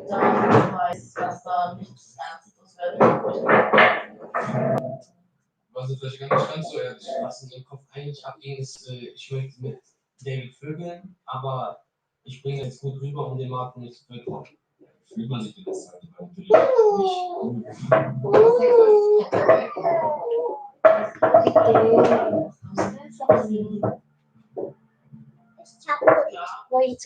Da weiß, was da nichts Ernstes wird. Also vielleicht ganz so ehrlich, was in ihrem Kopf eigentlich abging, ist, ich möchte mit David vögeln, aber ich bringe jetzt gut rüber, um den Markt nicht zu vögeln. Fühlt man sich die ganze Zeit dabei natürlich Wait.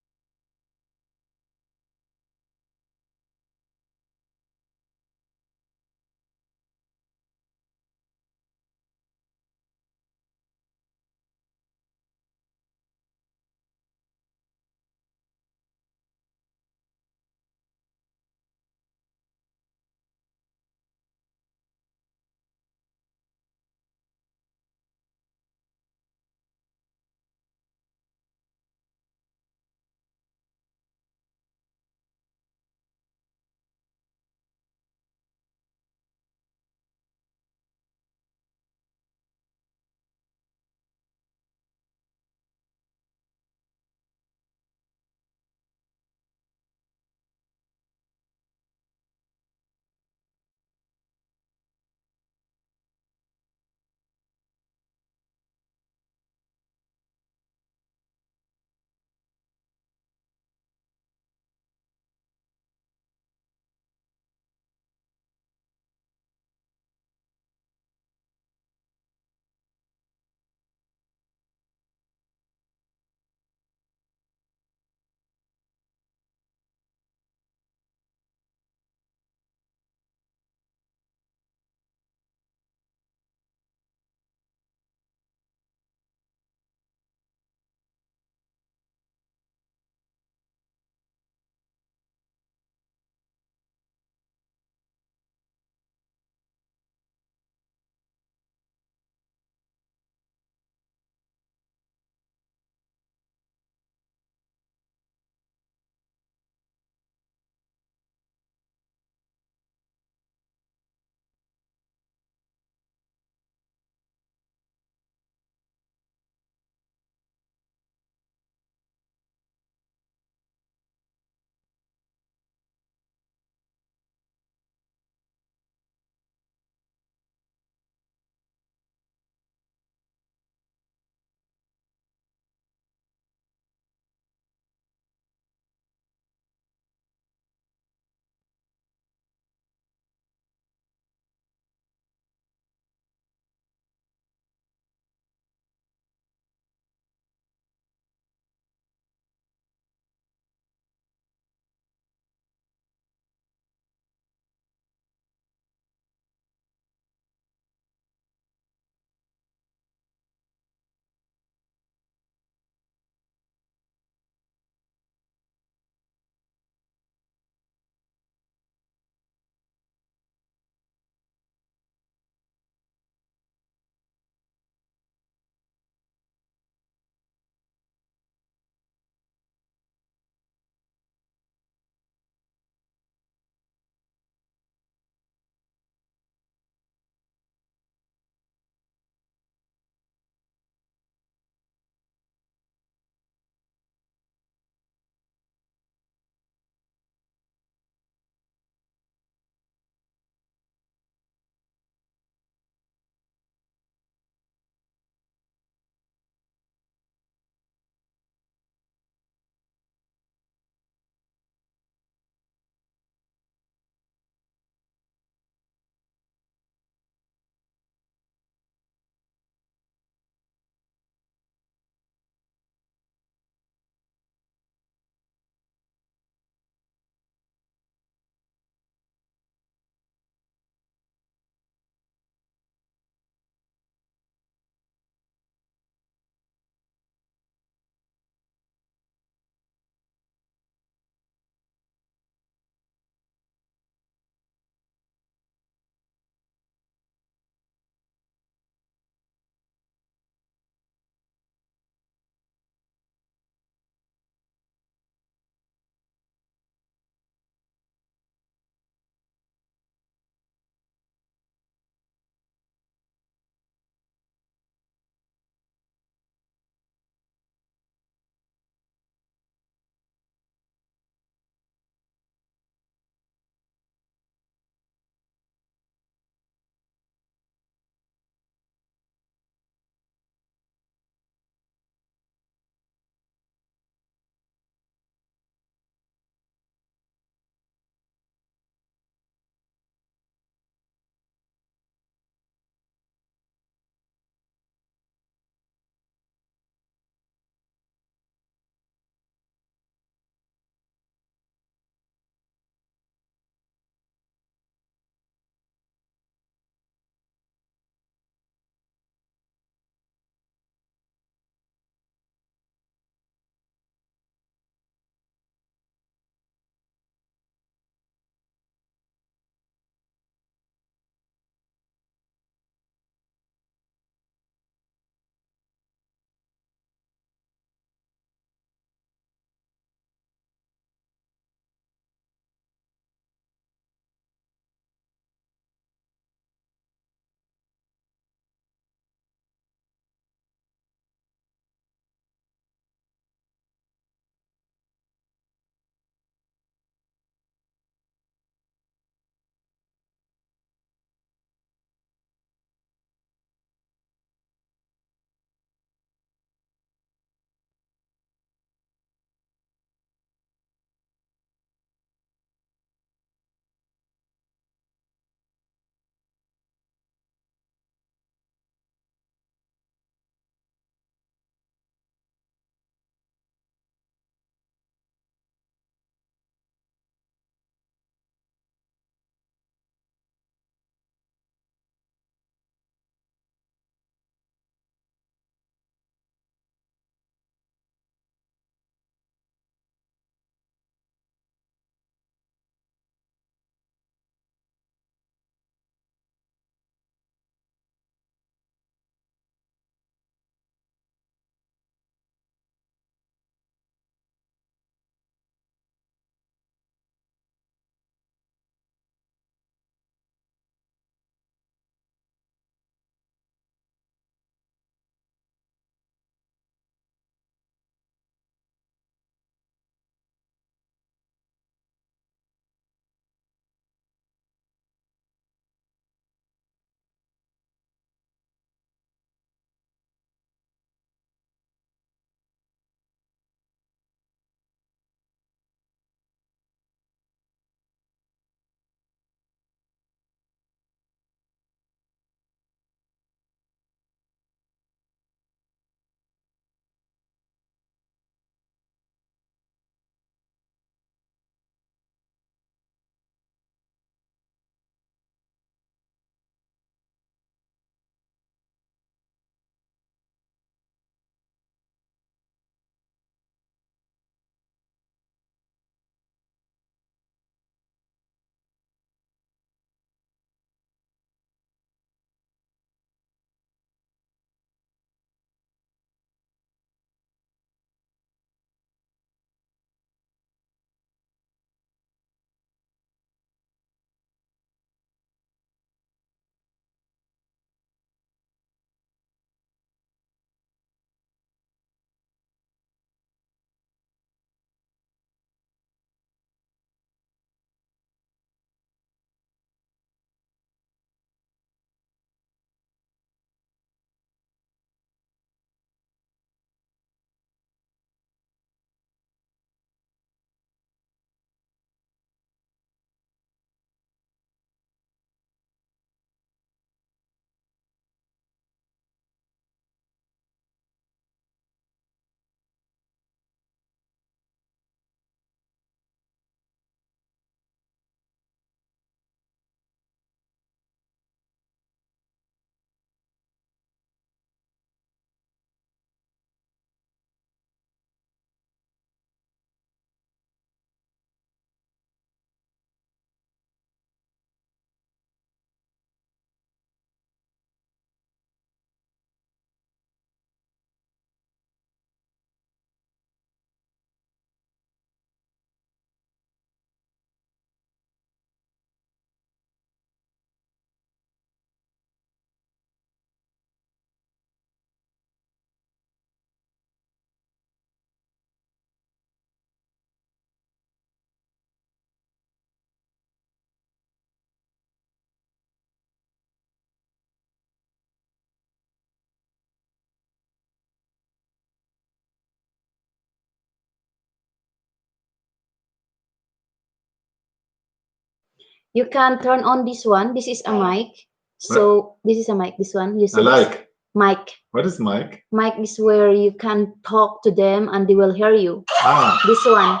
you can turn on this one. This is a mic. So this is a mic. This one. You see I like. this? Mic. What is mic? Mic is where you can talk to them and they will hear you. Ah. This one.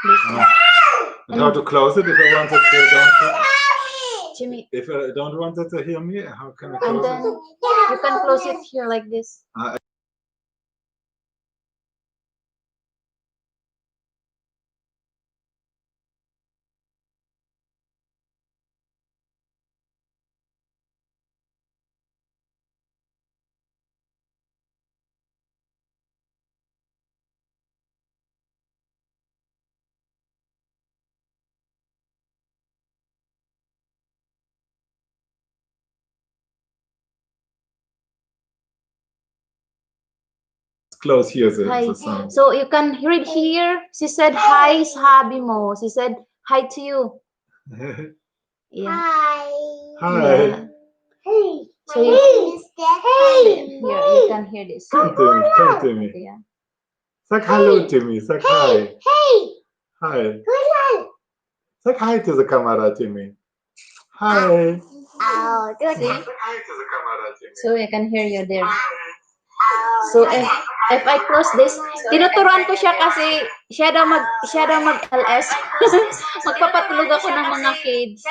This one. And how to close it if I wanted to don't Jimmy. if I don't want it to hear me, how can I close And then it? you can close it here like this. Close here Hi. the sound. So you can hear it here. She said hi, sabi mo. She said hi to you. Yeah. Hi. Yeah. Hey. So you, here you can hear this. Come to me. Yeah. Sag hello to me. Sag hi. Hi. Sag hi to the camera to me. Hi. See? Sag hi to the camera to me. So I can hear you there. So if I close this, tinuturuan ko siya kasi siya daw mag-LS. Magpapatulog ako ng mga kids.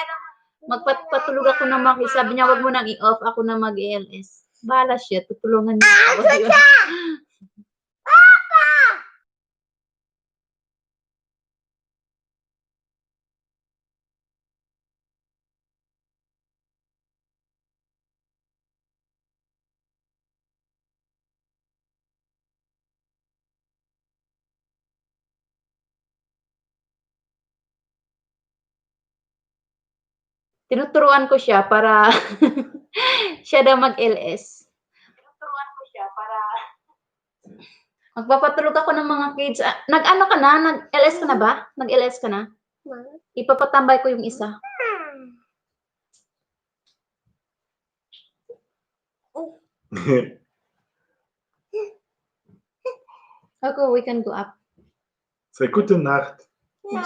Magpapatulog ako ng mga kids. Sabi niya, wag mo nang i-off, ako na mag-LS. Bahala siya, tutulungan niya ako. Tinuturuan ko siya para siya daw mag-LS. Magpapatulog ako ng mga kids. Nag-ano ka na? Nag-LS ka na ba? Nag-LS ka na? Ipapatambay ko yung isa. Okay, we can go up. Say gute Nacht.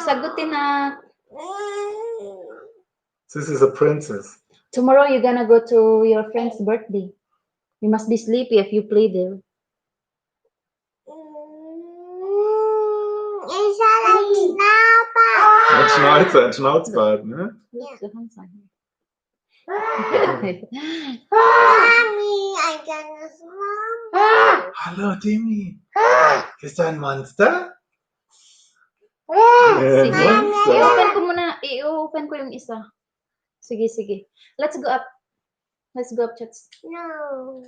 Sagutin na. This is a princess. Tomorrow you're gonna go to your friend's birthday. You must be sleepy if you play there. Ein Schnauzer, ein Schnauzbart, ne? Hallo Timmy. Bist du ein Monster? I-open ko muna. I-open ko yung isa. Sige, sige. Let's go up. Let's go up, chats. No.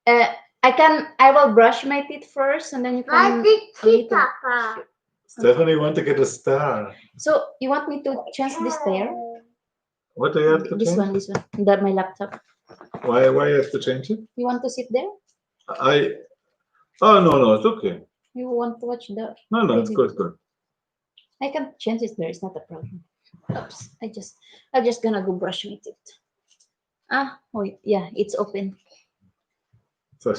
I will brush my teeth first and then you can later. Stephanie want to get a star. So, you want me to change this there? What do you have to This change? one. That my laptop. Why you have to change it? You want to sit there? Oh no, it's okay. You want to watch the... No, it's good. I can change it there. It's not a problem. Oops. I'm just gonna go brush my teeth. Oh yeah, it's open. So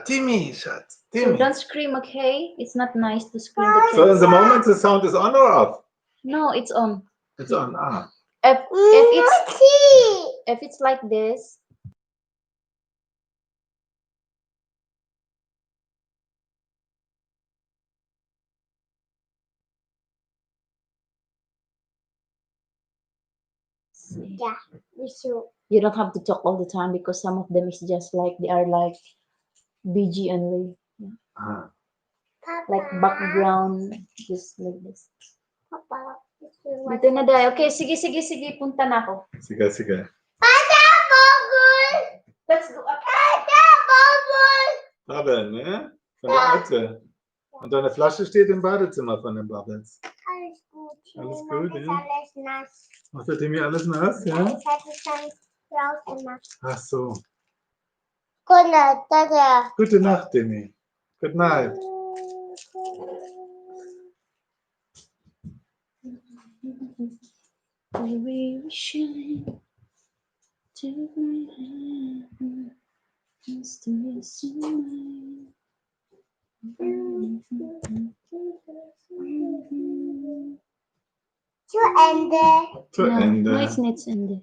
Timmy, Schatz. So Timmy. don't scream, okay? It's not nice to scream. The So in kids. the moment the sound is on or off? No, it's on. It's on. If it's like this. Yeah, we should. You don't have to talk all the time because some of them is just like they are like BG only. Like background, just like this. Papa, Dito na dahil. Okay, sige. Punta na ako. Sige. Let's go up. Bubble, ne? Von der Alte. Und deine Flasche steht im Badezimmer von den Bubbles. Alles gut. Alles gut, ja. Alles nass. Macht der Timmy alles nass, ja? Ich hatte schon rausgemacht. Ach so. Gute Nacht, Gute Nacht, Timmy. Good night. We shine. Take my hand. Just to miss you. To No, end. no, it's not ended.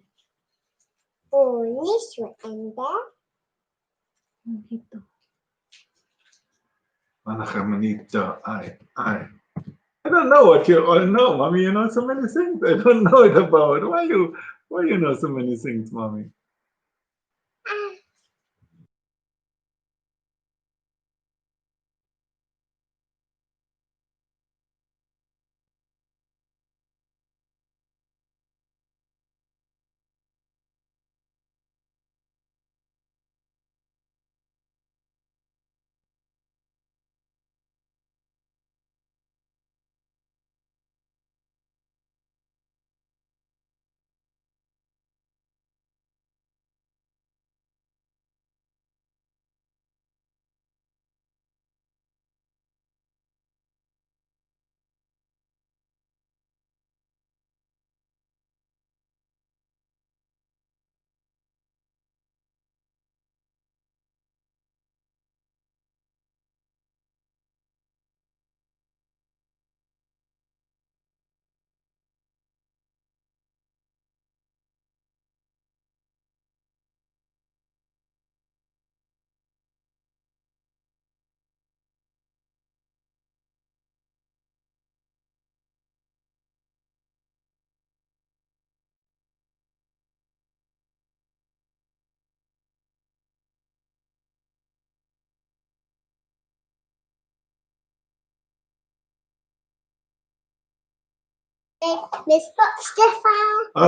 Dito. Manakamanito. I don't know what you all know, Mommy. You know so many things. I don't know it about. Why you know so many things, Mommy?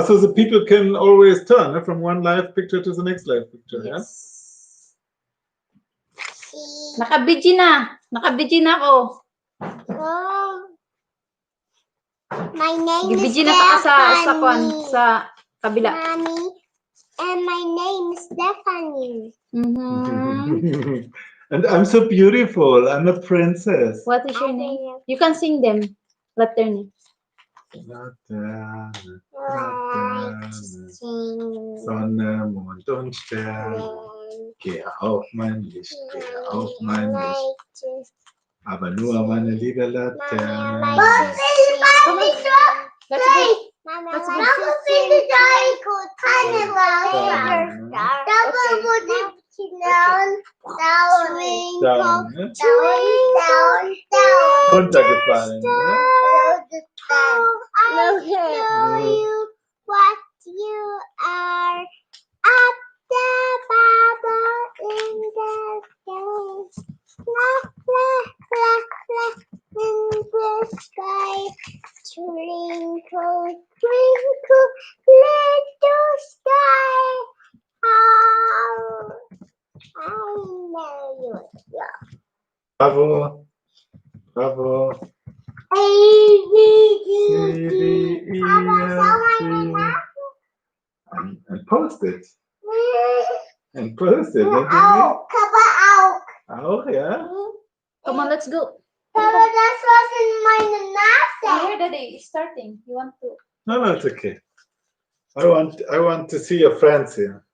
So the people can always turn from one live picture to the next live picture, yeah? Nakabidyo na. Nakabidyo na ako. My name is Gibidyo na ta Stephanie. sa kabila. Mommy, and my name is Stephanie. Mhm. And I'm so beautiful. I'm a princess. What is your name? You can sing them. Let their name. Sonne, Mond und Stern, gehe auf mein Licht, gehe auf mein Licht. Aber nur meine liebe Laterne. Let's go. Let's Runtergefallen, ne? I'll show you what you are up the bubble in the sky. La la la la in the sky. Twinkle twinkle little star. How I know you. Bravo. Bravo. A B C, D, E, F, G. And post it. And post it. Don't you Auch, Kapag. mean? Auch, yeah? Come on, let's go. Aber das was in meiner Nase. Here, Daddy is starting. You want to? No, it's okay. I want to see your friends here.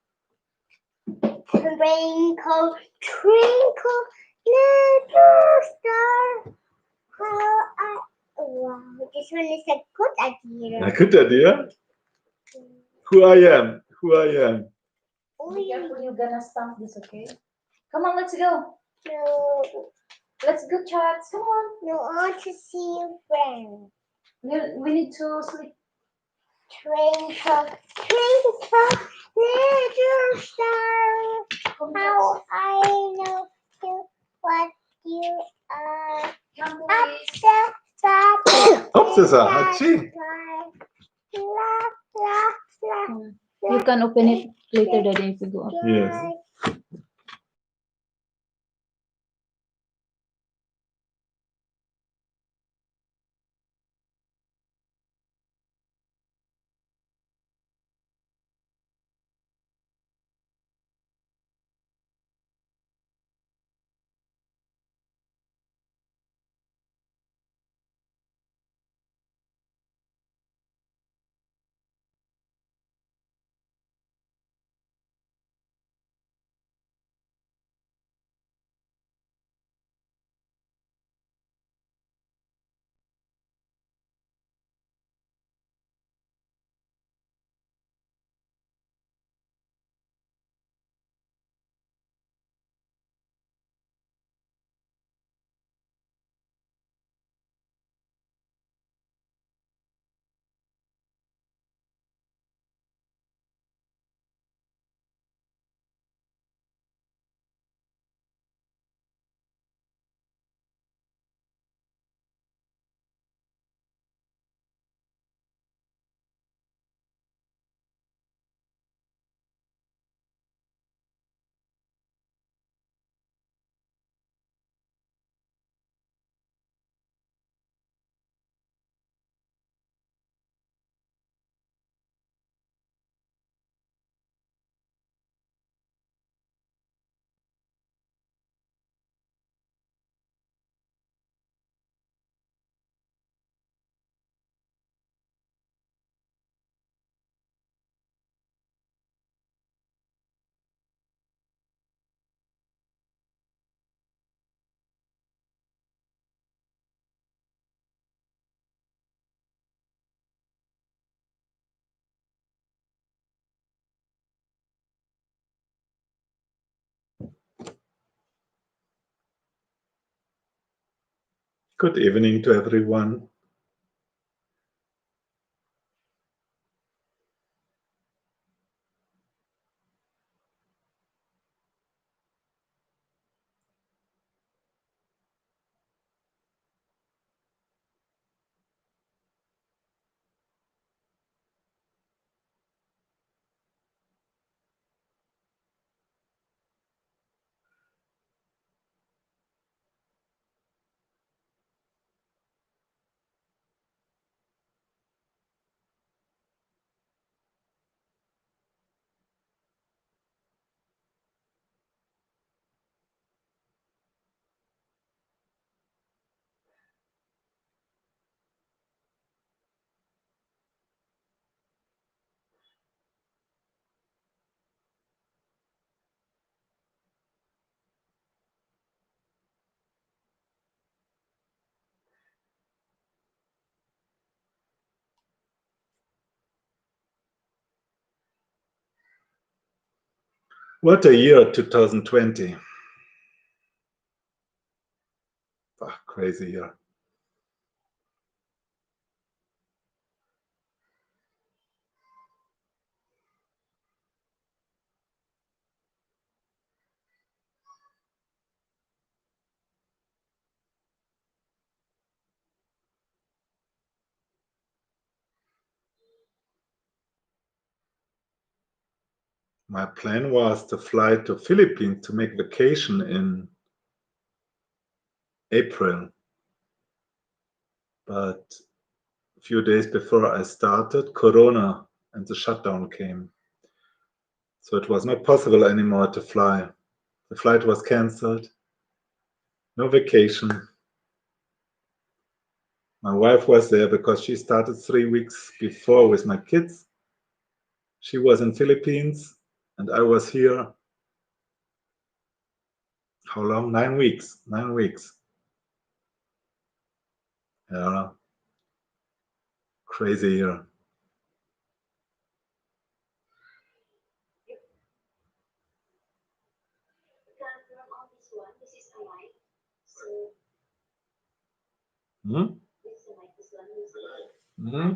Twinkle, twinkle, little star. Wow, this one is a good idea. A good idea. Who I am. Be careful, you're gonna stamp this, okay? Come on, let's go. No, Let's go, chats. Come on. no, I want to see your friend. We need to sleep. Twinkle, twinkle, little star. How I know you, what you are. Come, Up please. the top. Upsasa, hachi. La, la, la. You can open it later, Daddy, if you go up. Yes. Good evening to everyone. What a year 2020. Crazy year. My plan was to fly to Philippines to make vacation in April. But a few days before I started, Corona and the shutdown came. So it was not possible anymore to fly. The flight was cancelled. No vacation. My wife was there because she started 3 weeks before with my kids. She was in Philippines and I was here. How long? 9 weeks. 9 weeks. Yeah. Crazy year. Hmm? Hmm?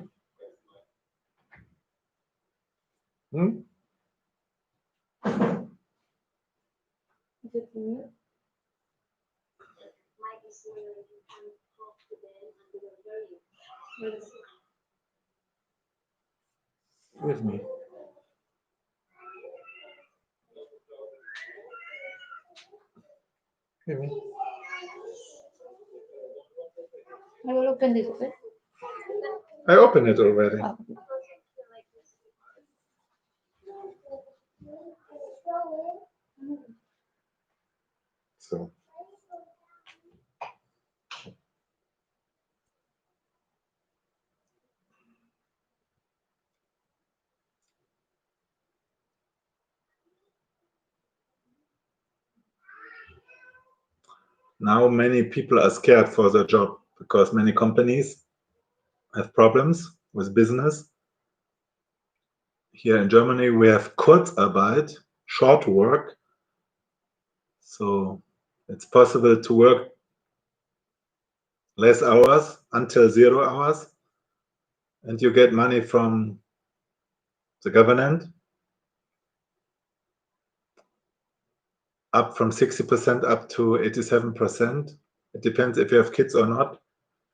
Hmm? With me. With me. I will open this, okay? I opened it already. Oh. So. Now many people are scared for their job because many companies have problems with business. Here in Germany, we have Kurzarbeit, short work. So it's possible to work less hours until 0 hours, and you get money from the government up from 60% up to 87%. It depends if you have kids or not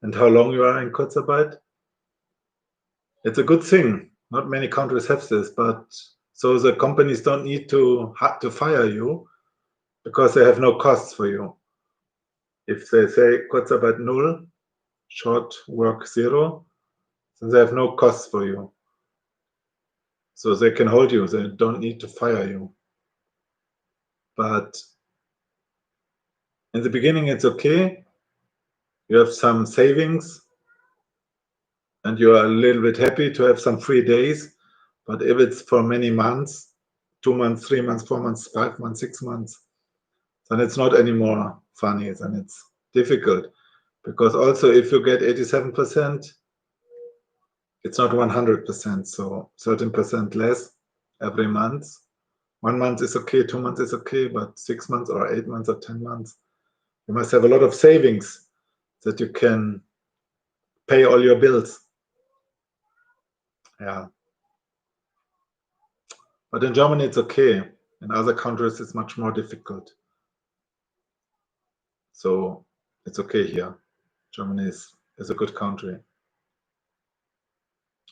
and how long you are in Kurzarbeit. It's a good thing. Not many countries have this, but so the companies don't need to fire you because they have no costs for you. If they say Kurzarbeit null, short work 0, then they have no costs for you. So they can hold you. They don't need to fire you. But in the beginning, it's okay. You have some savings and you are a little bit happy to have some free days. But if it's for many months, 2 months, 3 months, 4 months, 5 months, 6 months, then it's not anymore funny. Then it's difficult. Because also if you get 87%, it's not 100%. So 13% less every month. 1 month is okay, 2 months is okay, but 6 months or 8 months or 10 months, you must have a lot of savings. that you can pay all your bills. Yeah. But in Germany, it's okay. In other countries, it's much more difficult. So it's okay here. Germany is a good country.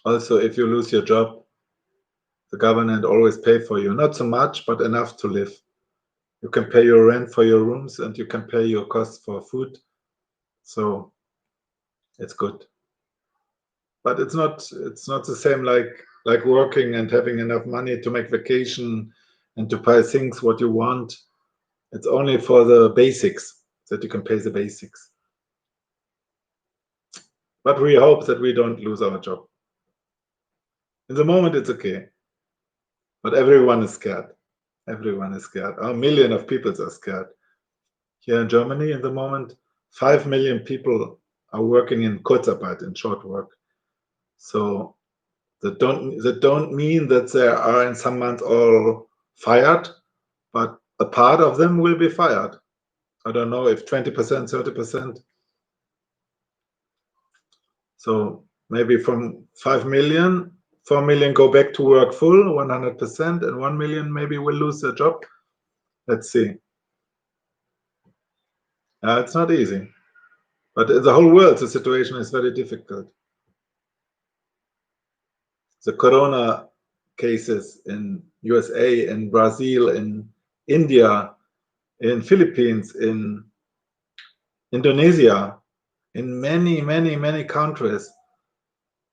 Also, if you lose your job, the government always pay for you. Not so much, but enough to live. You can pay your rent for your rooms and you can pay your costs for food. So it's good. But it's not the same like working and having enough money to make vacation and to buy things what you want. It's only for the basics that you can pay the basics. But we hope that we don't lose our job. In the moment, it's okay. But everyone is scared. Everyone is scared. A million of people are scared. Here in Germany, in the moment, 5 million people are working in Kurzarbeit, in short work. So that don't mean that they are in some months all fired, but a part of them will be fired. I don't know if 20%, 30%. So maybe from 5 million, 4 million go back to work full, 100%, and 1 million maybe will lose their job. Let's see. It's not easy. But in the whole world, the situation is very difficult. The corona cases in USA, in Brazil, in India, in Philippines, in Indonesia, in many, many, many countries,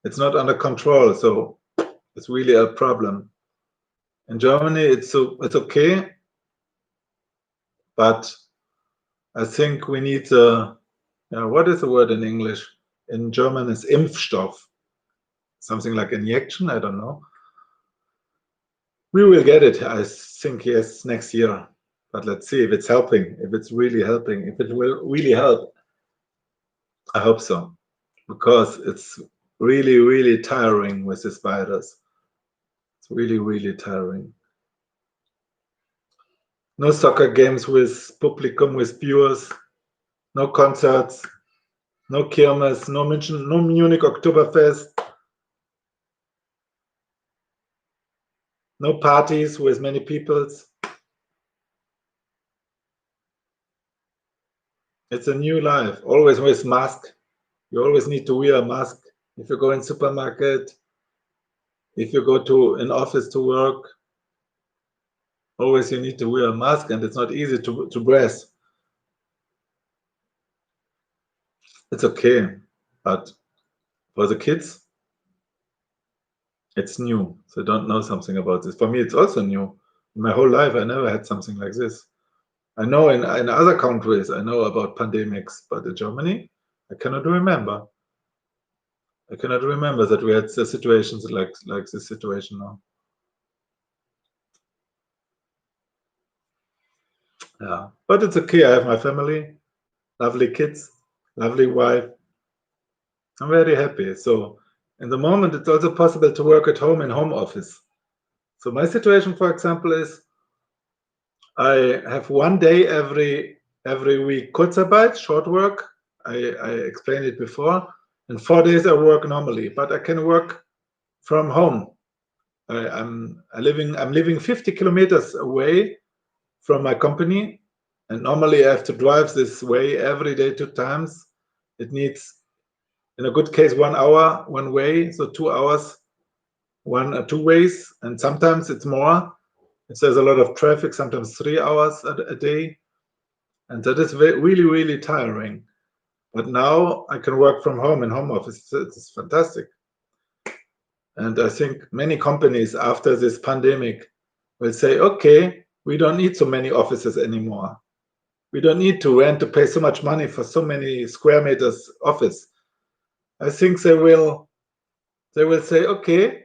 it's not under control. So it's really a problem. In Germany, it's okay, but I think we need what is the word in English? In German is Impfstoff, something like injection. I don't know. We will get it, I think, yes, next year. But let's see if it's helping, if it's really helping, if it will really help. I hope so, because it's really, really tiring with this virus. It's really, really tiring. No soccer games with publicum, with viewers, no concerts, no Kirmes, no Munich Oktoberfest, no parties with many peoples. It's a new life, always with mask. You always need to wear a mask if you go in supermarket, if you go to an office to work. Always you need to wear a mask, and it's not easy to breathe. It's okay, but for the kids, it's new. So don't know something about this. For me, it's also new. In my whole life, I never had something like this. I know in other countries, I know about pandemics, but in Germany, I cannot remember. I cannot remember that we had situations like this situation now. Yeah, but it's okay. I have my family, lovely kids, lovely wife. I'm very happy. So in the moment, it's also possible to work at home in home office. So my situation, for example, is I have 1 day every week Kurzarbeit, short work. I explained it before, and 4 days I work normally, but I can work from home. I'm living 50 kilometers away from my company, and normally I have to drive this way every day 2 times. It needs, in a good case, 1 hour one way, so 2 hours, 2 ways, and sometimes it's more. If there's a lot of traffic, sometimes 3 hours a day, and that is really, really tiring. But now I can work from home in home office. It's fantastic. And I think many companies after this pandemic will say, okay, we don't need so many offices anymore. We don't need to rent to pay so much money for so many square meters office. I think they will say, okay,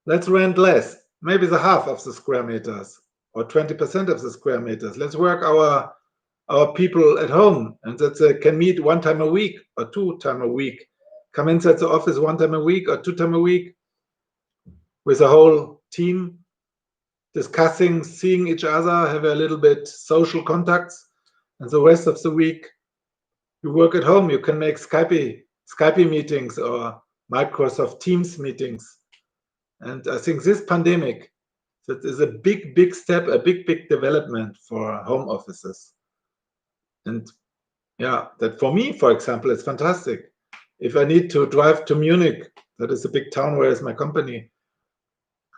let's rent less, maybe the half of the square meters or 20% of the square meters. Let's work our people at home, and that they can meet 1 time a week or 2 times a week. Come inside the office 1 time a week or 2 times a week with a whole team, discussing, seeing each other, have a little bit social contacts, and the rest of the week You work at home, you can make Skype meetings or Microsoft Teams meetings. And I think this pandemic, that is a big step, a big development for home offices. And yeah, that for me, for example, it's fantastic. If I need to drive to Munich, that is a big town where is my company,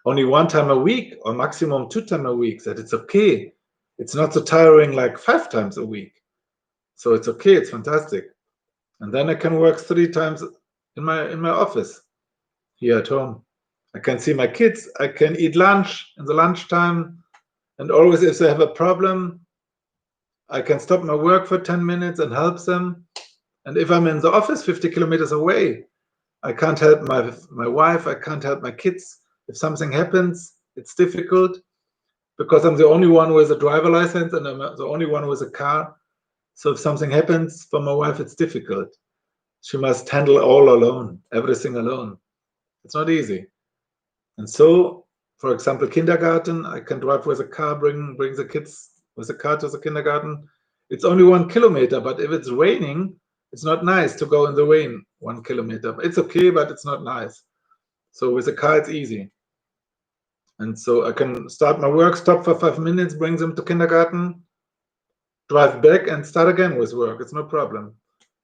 only 1 time a week or maximum 2 times a week, that it's okay. It's not so tiring like 5 times a week. So it's okay, it's fantastic. And then I can work 3 times in my office here at home. I can see my kids, I can eat lunch in the lunchtime, and always if they have a problem, I can stop my work for 10 minutes and help them. And if I'm in the office 50 kilometers away, I can't help my wife, I can't help my kids. If something happens, it's difficult because I'm the only one with a driver license and I'm the only one with a car. So if something happens for my wife, it's difficult. She must handle all alone, everything alone. It's not easy. And so, for example, kindergarten, I can drive with a car, bring the kids with a car to the kindergarten. It's only 1 kilometer, but if it's raining, it's not nice to go in the rain 1 kilometer. It's okay, but it's not nice. So with a car, it's easy. And so I can start my work, stop for 5 minutes, bring them to kindergarten, drive back and start again with work. It's no problem.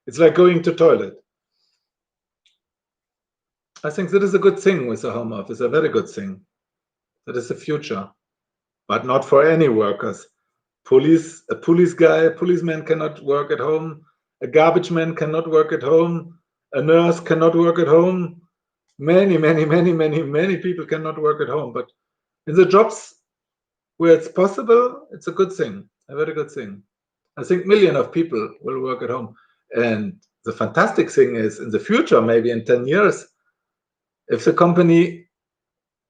It's like going to toilet. I think that is a good thing with the home office, a very good thing. That is the future, but not for any workers. A policeman cannot work at home. A garbage man cannot work at home. A nurse cannot work at home. Many people cannot work at home. But in the jobs where it's possible, it's a good thing, a very good thing. I think millions of people will work at home. And the fantastic thing is, in the future, maybe in 10 years, if the company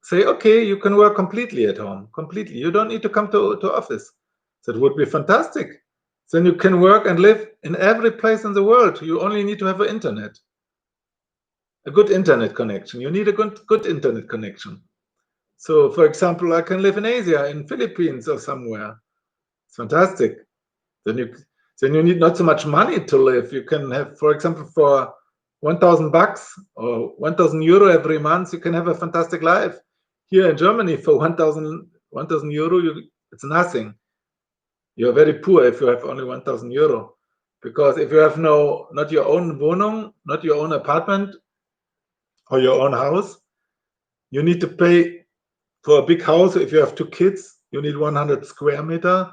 say, okay, you can work completely at home, completely. You don't need to come to office. That would be fantastic. Then you can work and live in every place in the world. You only need to have an internet, a good internet connection. You need a good internet connection. So, for example, I can live in Asia, in Philippines or somewhere. It's fantastic. Then you need not so much money to live. You can have, for example, for 1,000 bucks or 1,000 euro every month, you can have a fantastic life. Here in Germany, for 1,000 euro, it's nothing. You're very poor if you have only 1,000 euro, because if you have not your own Wohnung, not your own apartment or your own house, you need to pay for a big house. If you have 2 kids, you need 100 square meter.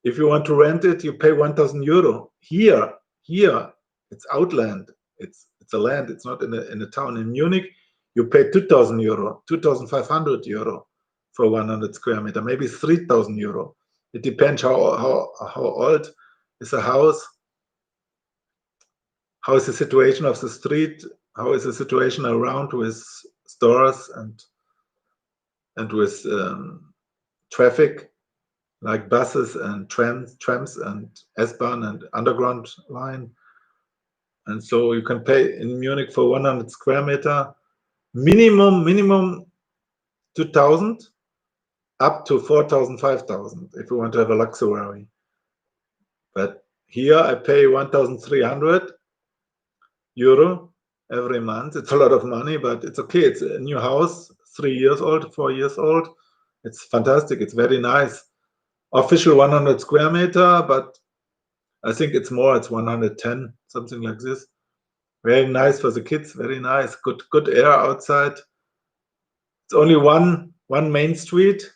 If you want to rent it, you pay 1,000 euro. Here, it's outland. It's a land. It's not in a town. In Munich, you pay 2,000 euro, 2,500 euro for 100 square meter, maybe 3,000 euro. It depends how old is the house, how is the situation of the street, how is the situation around with stores and with traffic, like buses and trams and S-Bahn and underground line. And so you can pay in Munich for 100 square meter, minimum 2,000, up to 4,000, 5,000 if you want to have a luxury. But here I pay 1,300 euro every month. It's a lot of money, but it's okay. It's a new house, 3 years old, 4 years old. It's fantastic. It's very nice. Official 100 square meter, but I think it's more. It's 110, something like this. Very nice for the kids. Very nice. Good air outside. It's only one main street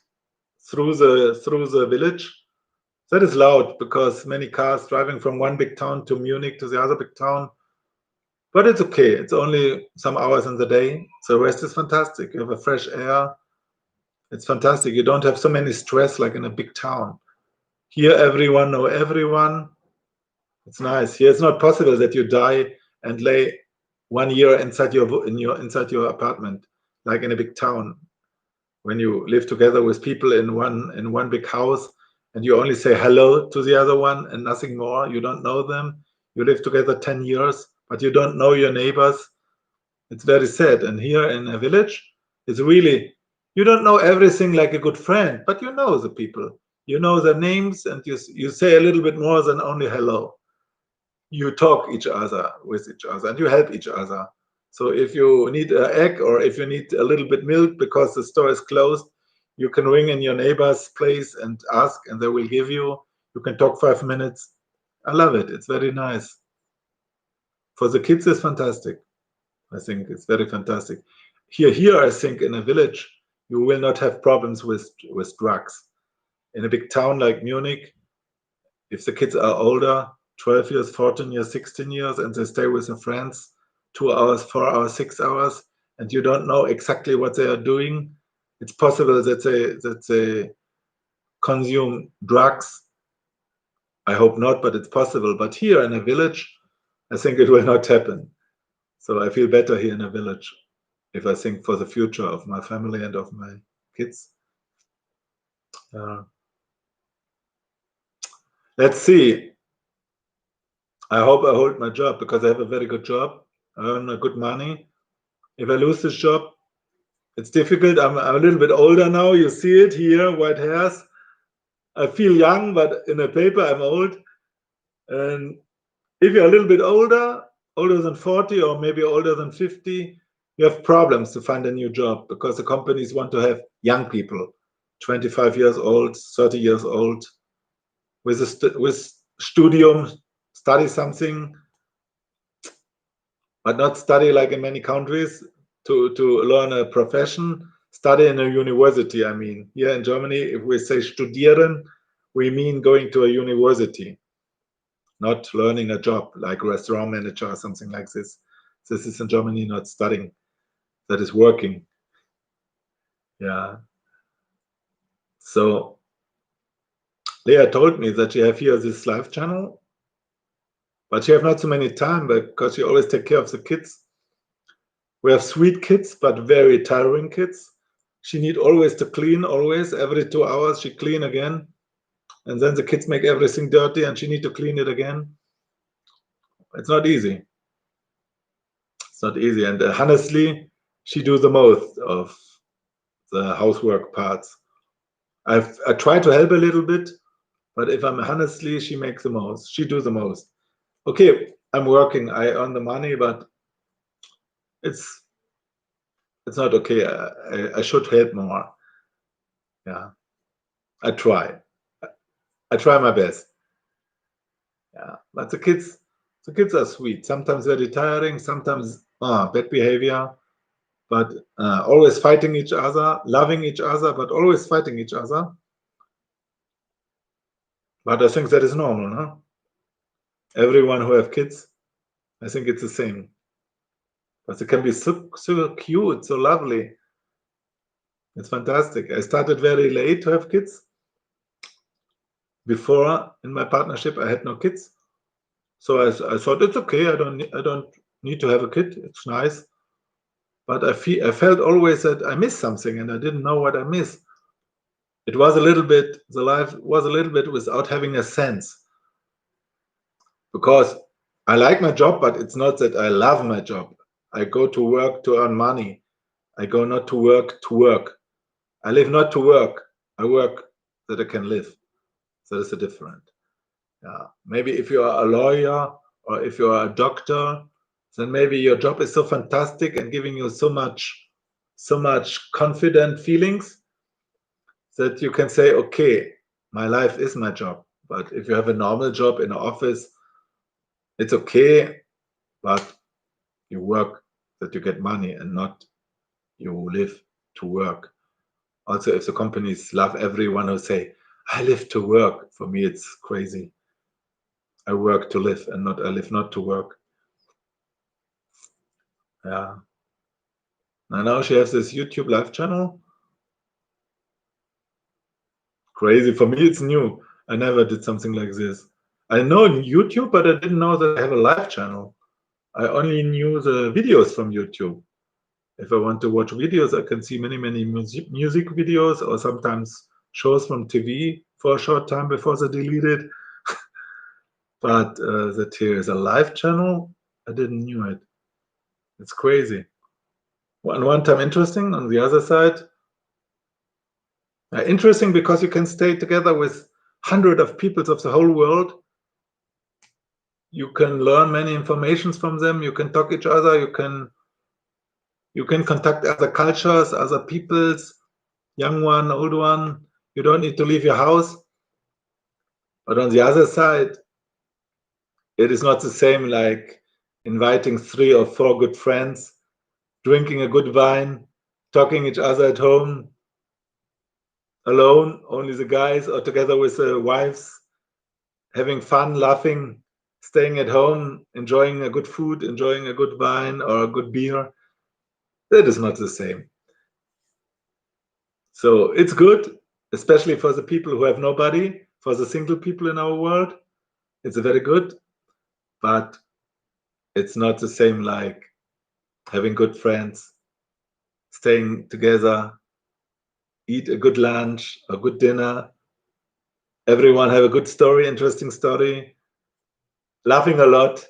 through the village. That is loud because many cars driving from one big town to Munich to the other big town. But it's okay. It's only some hours in the day. The rest is fantastic. You have a fresh air. It's fantastic. You don't have so many stress like in a big town. Here, everyone know everyone. It's nice. Here, it's not possible that you die and lay 1 year inside your apartment, like in a big town. When you live together with people in one big house, and you only say hello to the other one and nothing more. You don't know them. You live together 10 years, but you don't know your neighbors. It's very sad. And here in a village, it's really, you don't know everything like a good friend, but you know the people. You know their names, and you say a little bit more than only hello. you talk with each other, and you help each other. So if you need an egg or if you need a little bit milk because the store is closed, you can ring in your neighbor's place and ask, and they will give you. You can talk 5 minutes. I love it. It's very nice. For the kids, it's fantastic. I think it's very fantastic. Here, I think in a village, you will not have problems with drugs. In a big town like Munich, if the kids are older, 12 years, 14 years, 16 years, and they stay with their friends 2 hours, 4 hours, 6 hours, and you don't know exactly what they are doing, it's possible that they consume drugs. I hope not, but it's possible. But here in a village, I think it will not happen. So I feel better here in a village if I think for the future of my family and of my kids. Let's see. I hope I hold my job because I have a very good job. I earn good money. If I lose this job, it's difficult. I'm a little bit older now. You see it here, white hairs. I feel young, but in the paper I'm old. And if you're a little bit older than 40 or maybe older than 50, you have problems to find a new job because the companies want to have young people, 25 years old, 30 years old, with studium, study something, but not study like in many countries to learn a profession, study in a university. I mean, here in Germany, if we say studieren, we mean going to a university, not learning a job like restaurant manager or something like this. This is in Germany not studying, that is working. Yeah. So Leah told me that she have here this live channel, but she have not so many time because she always take care of the kids. We have sweet kids, but very tiring kids. She need always to clean, always. Every 2 hours she clean again. And then the kids make everything dirty and she need to clean it again. It's not easy. It's not easy. And honestly, she do the most of the housework parts. I try to help a little bit, but if I'm honestly, she makes the most. She do the most. Okay, I'm working. I earn the money, but it's not okay. I should help more. Yeah, I try my best. Yeah, but the kids are sweet. Sometimes very tiring. Sometimes bad behavior, but always fighting each other, loving each other, but always fighting each other. But I think that is normal, no? Everyone who have kids, I think it's the same. But it can be so cute, so lovely. It's fantastic. I started very late to have kids. Before in my partnership, I had no kids, so I thought it's okay. I don't need to have a kid. It's nice, but I felt always that I missed something, and I didn't know what I missed. It was a little bit. The life was a little bit without having a sense, because I like my job, but it's not that I love my job. I go to work to earn money. I go not to work to work. I live not to work. I work that I can live. So that's a different. Yeah. Maybe if you are a lawyer or if you are a doctor, then maybe your job is so fantastic and giving you so much confident feelings that you can say, okay, my life is my job. But if you have a normal job in an office, it's okay, but you work that you get money and not you live to work. Also, if the companies love everyone who say, I live to work, for me it's crazy. I work to live and I live not to work. Yeah. Now she has this YouTube live channel. Crazy. For me, it's new. I never did something like this. I know YouTube, but I didn't know that I have a live channel. I only knew the videos from YouTube. If I want to watch videos, I can see many music videos or sometimes shows from TV for a short time before they delete it. But that here is a live channel, I didn't knew it. It's crazy. One time interesting, on the other side, interesting because you can stay together with hundreds of peoples of the whole world you can learn many informations from them. You can talk each other. You can contact other cultures, other peoples, young one, old one. You don't need to leave your house. But on the other side, it is not the same like inviting 3 or 4 good friends, drinking a good wine, talking each other at home, alone, only the guys, or together with the wives, having fun, laughing, staying at home, enjoying a good food, enjoying a good wine or a good beer. That is not the same. So it's good, especially for the people who have nobody, for the single people in our world. It's very good, but it's not the same like having good friends, staying together, eat a good lunch, a good dinner. Everyone have a good story, interesting story, laughing a lot.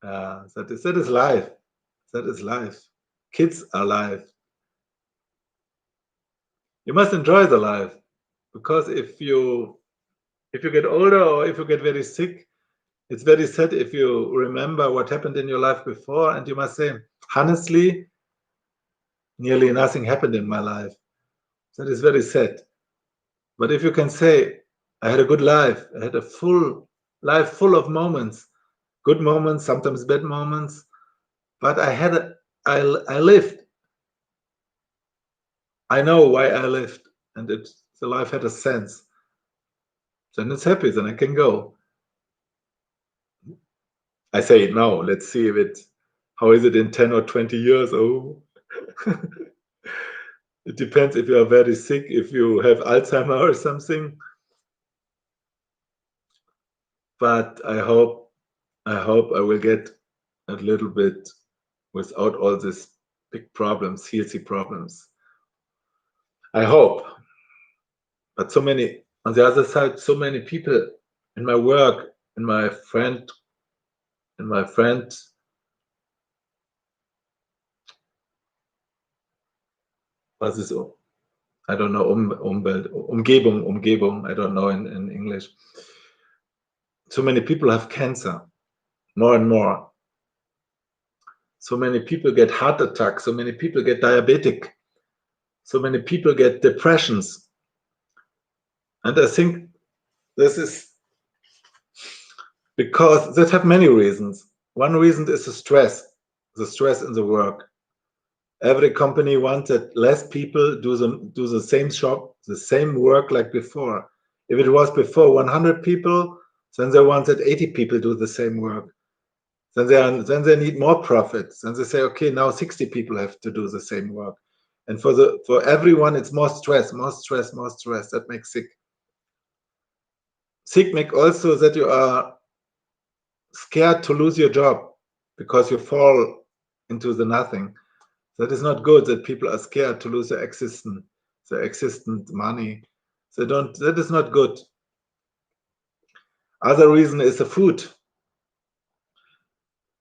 That is life. That is life. Kids are life. You must enjoy the life, because if you get older or if you get very sick, it's very sad if you remember what happened in your life before, and you must say, honestly, nearly nothing happened in my life. That is very sad. But if you can say, I had a good life, I had a full life full of moments, good moments, sometimes bad moments, but I lived. I know why I lived, and the life had a sense. Then it's happy, then I can go. I say it now, let's see how is it in 10 or 20 years? Oh, it depends if you are very sick, if you have Alzheimer or something. But I hope I will get a little bit without all these big problems, healthy problems. I hope. But so many, on the other side, so many people in my work, in my friend, was ist, I don't know, Umgebung, I don't know in English. So many people have cancer, more and more. So many people get heart attacks, so many people get diabetic, so many people get depressions. And I think this is because that have many reasons. One reason is the stress in the work. Every company wants that less people do the same job, the same work like before. If it was before 100 people, then they want that 80 people do the same work. Then they need more profits. Then they say, okay, now 60 people have to do the same work. And for everyone, it's more stress. That makes sick. Sick make also that you are scared to lose your job because you fall into the nothing. That is not good, that people are scared to lose their existent money. That is not good. Other reason is the food.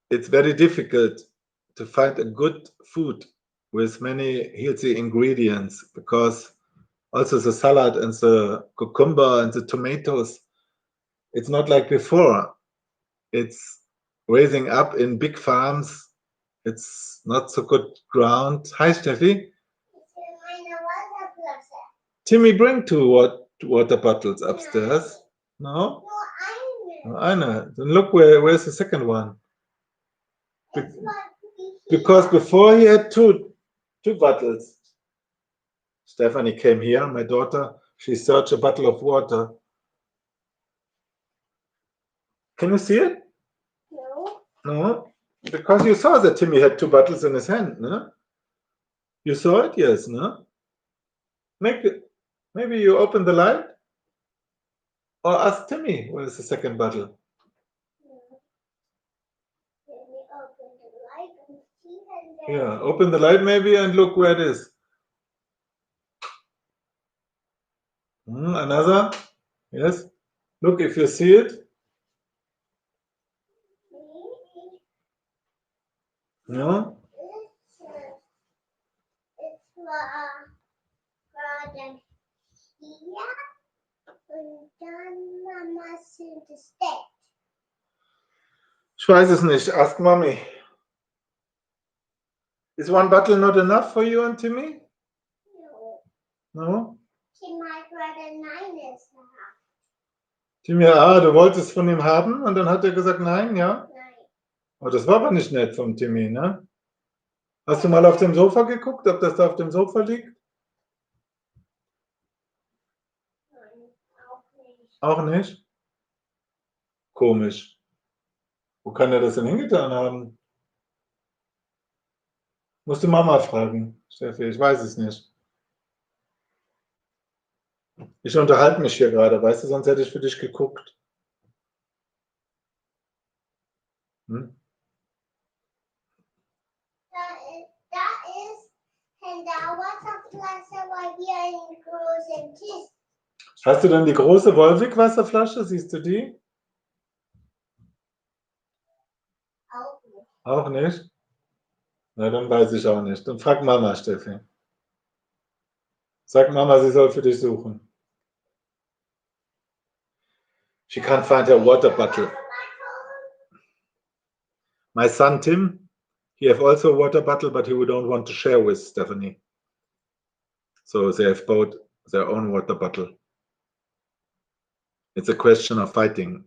It's very difficult to find a good food with many healthy ingredients, because also the salad and the cucumber and the tomatoes, it's not like before. It's raising up in big farms. It's not so good ground. Hi, Steffi. Timmy, bring 2 water bottles upstairs. No? No, I know. Then look where's the second one? Because before he had two bottles. Stephanie came here, my daughter. She searched a bottle of water. Can you see it? No. No? Because you saw that Timmy had 2 bottles in his hand, no? You saw it? Yes, no? Maybe you open the light? Or ask Timmy where's the second bottle. Let me open the light and see it. Yeah, open the light maybe and look where it is. Another? Yes. Look if you see it. No? It's from here. Und dann Mama sind es Steak. Ich weiß es nicht. Ask mommy. Is one bottle not enough for you and Timmy? No. No? She might rather 9 is Timmy, du wolltest von ihm haben und dann hat er gesagt nein, ja? Nein. Oh, das war aber nicht nett von Timmy, ne? Hast du mal auf dem Sofa geguckt, ob das da auf dem Sofa liegt? Nein, auch nicht. Auch nicht? Komisch. Wo kann er das denn hingetan haben? Musst du Mama fragen, Steffi, ich weiß es nicht. Ich unterhalte mich hier gerade, weißt du, sonst hätte ich für dich geguckt. Hm? Da ist der Wasserflasche, weil wir einen großen Tisch. Hast du denn die große Wolwig-Wasserflasche? Siehst du die? Auch nicht. Auch nicht? Na, dann weiß ich auch nicht. Dann frag Mama, Steffi. Sag Mama, sie soll für dich suchen. She can't find her water bottle. My son Tim, he have also a water bottle, but he don't want to share with Stephanie. So they have both their own water bottle. It's a question of fighting.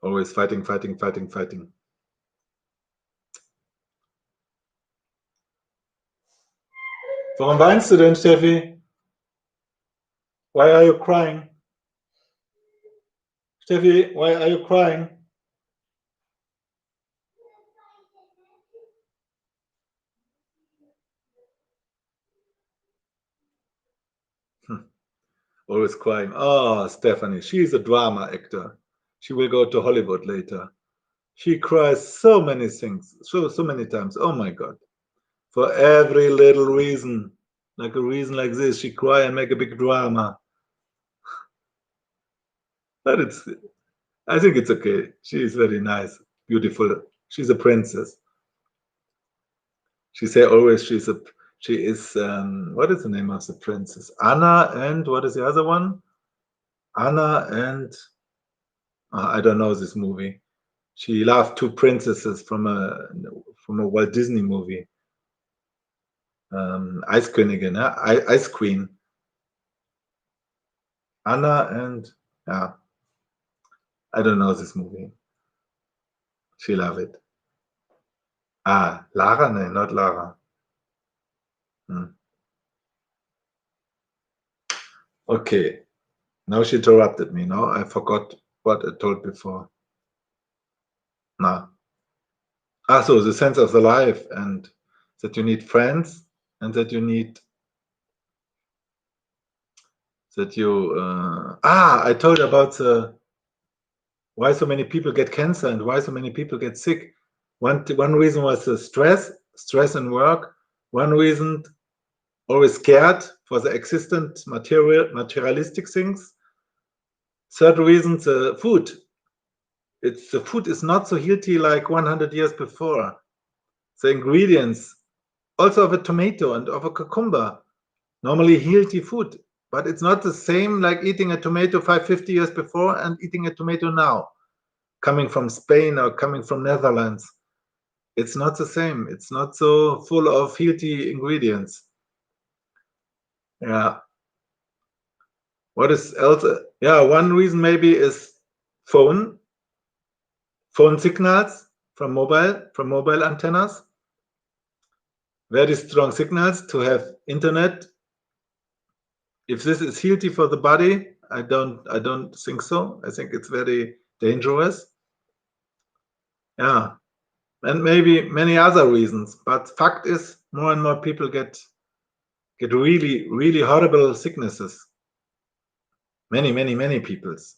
Always fighting, fighting, fighting, fighting. Warum weinst du denn, Steffi? Why are you crying? Steffi, why are you crying? Always crying. Oh, Stephanie, she's a drama actor. She will go to Hollywood later. She cries so many things, so many times. Oh my God. For every little reason, like a reason like this, she cry and make a big drama. But I think it's okay. She is very nice, beautiful. She's a princess. She say always she is, what is the name of the princess? Anna and what is the other one? Anna and, I don't know this movie. She loved two princesses from a Walt Disney movie. Eiskönigin, Ice Queen. Anna and, yeah. I don't know this movie. She love it. Lara? No, not Lara. Okay. Now she interrupted me. Now I forgot what I told before. No. So the sense of the life and that you need friends and that you need I told about why so many people get cancer and why so many people get sick. One reason was the stress in work. One reason, always scared for the existent materialistic things. Third reason, the food. The food is not so healthy like 100 years before. The ingredients, also of a tomato and of a cucumber, normally healthy food, but it's not the same like eating a tomato 50 years before and eating a tomato now, coming from Spain or coming from Netherlands. It's not the same. It's not so full of healthy ingredients. Yeah. What is else? Yeah, one reason maybe is phone signals from mobile antennas. Very strong signals to have internet. If this is healthy for the body, I don't think so. I think it's very dangerous. Yeah, and maybe many other reasons. But fact is, more and more people get really, really horrible sicknesses. Many peoples.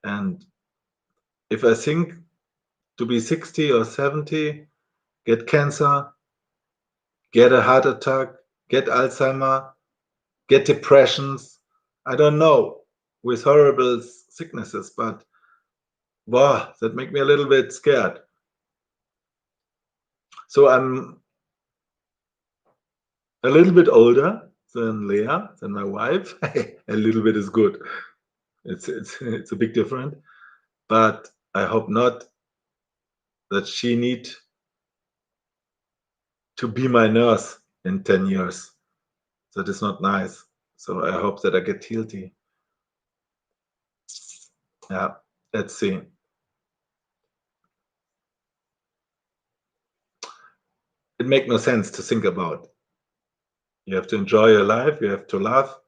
And if I think to be 60 or 70, get cancer, get a heart attack, get Alzheimer, get depressions, I don't know, with horrible sicknesses, but wow, that make me a little bit scared. So I'm a little bit older than Leah, than my wife. A little bit is good. It's a big difference, but I hope not that she need to be my nurse in 10 years. That is not nice. So I hope that I get healthy. Yeah, let's see. It makes no sense to think about. You have to enjoy your life, you have to laugh,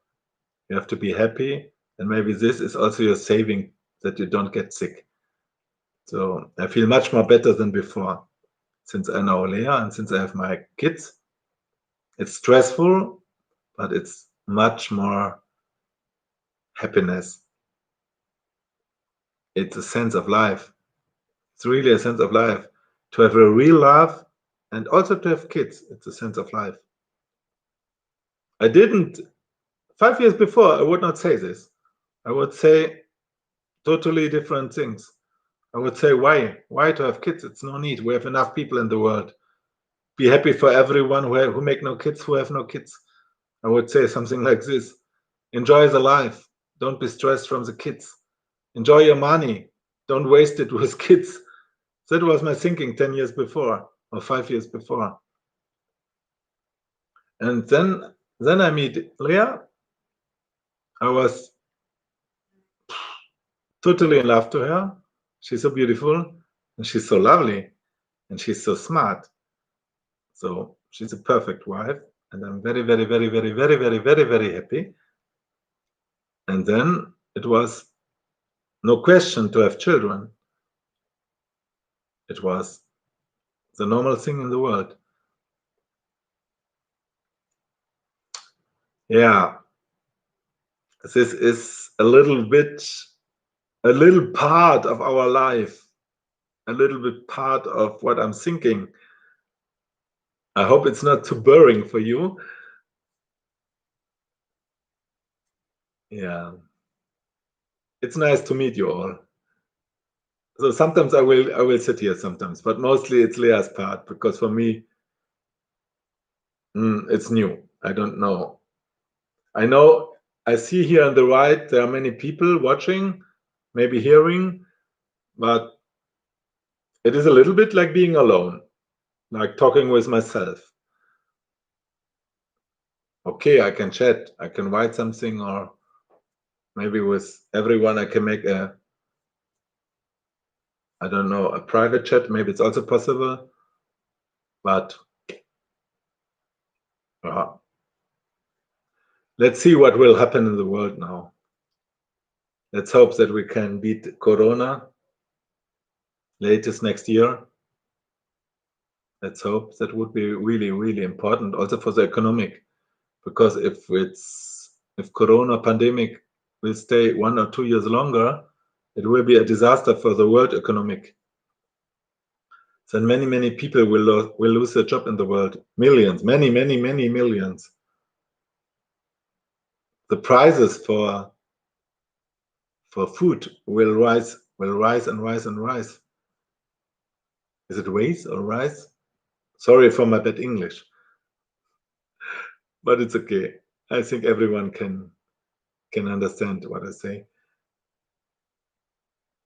you have to be happy, and maybe this is also your saving that you don't get sick. So I feel much more better than before since I know Leah and since I have my kids. It's stressful, but it's much more happiness. It's a sense of life. It's really a sense of life. To have a real love and also to have kids, it's a sense of life. I didn't, 5 years before, I would not say this. I would say totally different things. I would say, why? Why to have kids? It's no need. We have enough people in the world. Be happy for everyone who make no kids, who have no kids. I would say something like this. Enjoy the life. Don't be stressed from the kids. Enjoy your money. Don't waste it with kids. That was my thinking 10 years before or 5 years before. And then I meet Leah. I was totally in love to her. She's so beautiful and she's so lovely and she's so smart. So she's a perfect wife and I'm very, very, very, very, very, very, very, very happy. And then it was no question to have children. It was the normal thing in the world. Yeah, this is a little part of our life, a little bit part of what I'm thinking. I hope it's not too boring for you. Yeah, it's nice to meet you all. So sometimes I will sit here sometimes, but mostly it's Leah's part because for me, it's new. I don't know. I know I see here on the right there are many people watching, maybe hearing, but it is a little bit like being alone, like talking with myself. Okay, I can chat, I can write something, or maybe with everyone I can make a, I don't know, a private chat. Maybe it's also possible, but let's see what will happen in the world now. Let's hope that we can beat Corona latest next year. Let's hope. That would be really, really important also for the economic, because if Corona pandemic will stay 1 or 2 years longer, it will be a disaster for the world economic. Then many, many people will lose their job in the world. Millions, many, many, many millions. The prices for food will rise and rise and rise. Is it rise or rise? Sorry for my bad English, but it's okay. I think everyone can understand what I say.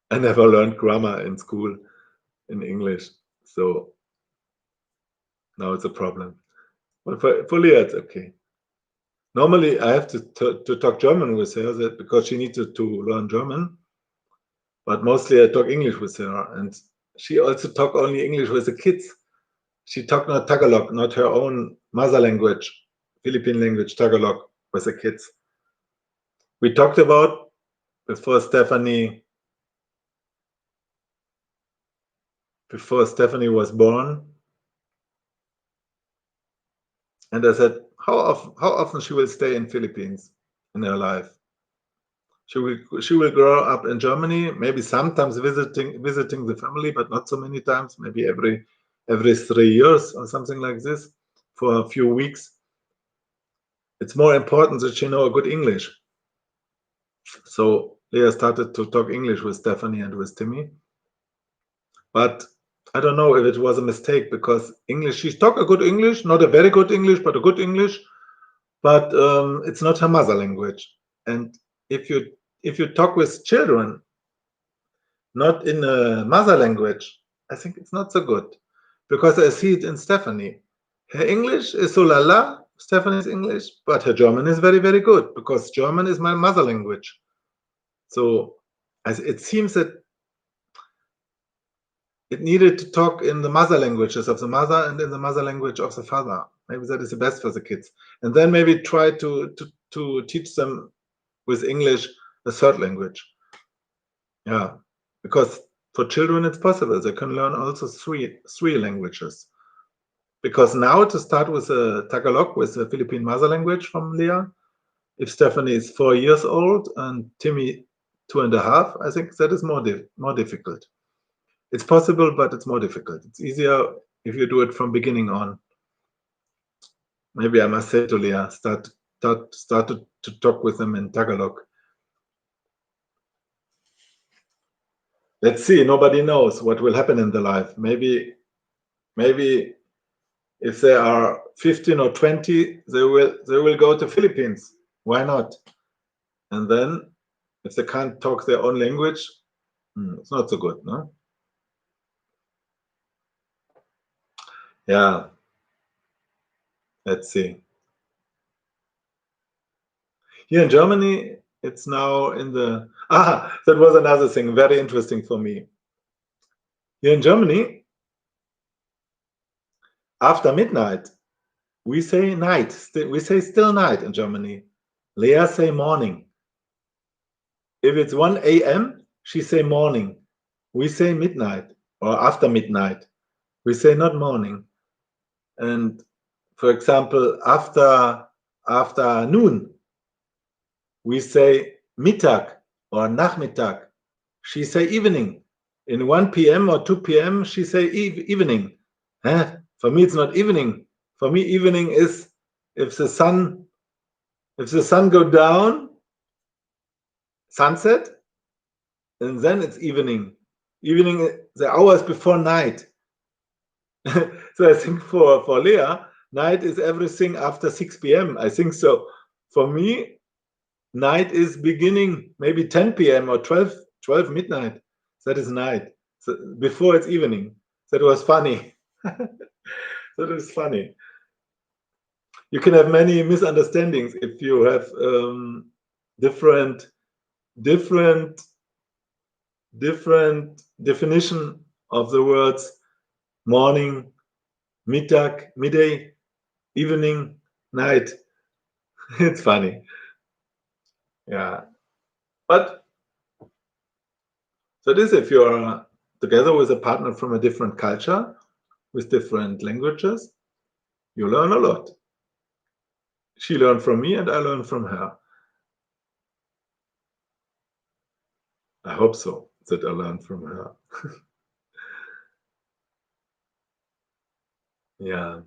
I never learned grammar in school in English, so now it's a problem. But for Leah, it's okay. Normally, I have to talk German with her because she needs to learn German. But mostly I talk English with her, and she also talk only English with the kids. She talk not Tagalog, not her own mother language, Philippine language, Tagalog, with the kids. We talked about before Stephanie was born, and I said how often she will stay in Philippines in her life. She will grow up in Germany, maybe sometimes visiting the family, but not so many times. Maybe every 3 years or something like this for a few weeks. It's more important that she know a good English. So Leah started to talk English with Stephanie and with Timmy. But I don't know if it was a mistake because English, she talk a good English, not a very good English, but a good English. But it's not her mother language. And if you talk with children, not in a mother language, I think it's not so good because I see it in Stephanie. Her English is so la la, Stephanie's English, but her German is very, very good because German is my mother language. So it seems that it needed to talk in the mother languages of the mother and in the mother language of the father. Maybe that is the best for the kids. And then maybe try to teach them with English a third language. Yeah, because for children it's possible. They can learn also three languages. Because now to start with Tagalog, with the Philippine mother language from Leah, if Stephanie is 4 years old and Timmy 2.5, I think that is more difficult. It's possible, but it's more difficult. It's easier if you do it from beginning on. Maybe I must say to Leah, start to talk with them in Tagalog. Let's see. Nobody knows what will happen in their life. Maybe if they are 15 or 20, they will go to Philippines. Why not? And then if they can't talk their own language, it's not so good, no? Yeah. Let's see. Here in Germany, it's now in the... that was another thing very interesting for me. Here in Germany, after midnight, we say night. We say still night in Germany. Leah say morning. If it's 1 a.m., she say morning. We say midnight or after midnight. We say not morning. And for example, after noon, we say Mittag or Nachmittag. She say evening. In 1 p.m. or 2 p.m. she say evening. For me, it's not evening. For me, evening is if the sun go down, sunset, and then it's evening. Evening, the hours before night. So I think for Leah, night is everything after 6 p.m. I think so. For me, night is beginning maybe 10 p.m. or 12 midnight. That is night. So before it's evening. That was funny. That is funny. You can have many misunderstandings if you have different definition of the words morning, Mittag, midday, evening, night. It's funny. Yeah. But that is if you're together with a partner from a different culture, with different languages, you learn a lot. She learned from me and I learned from her. I hope so, that I learned from her. Yeah.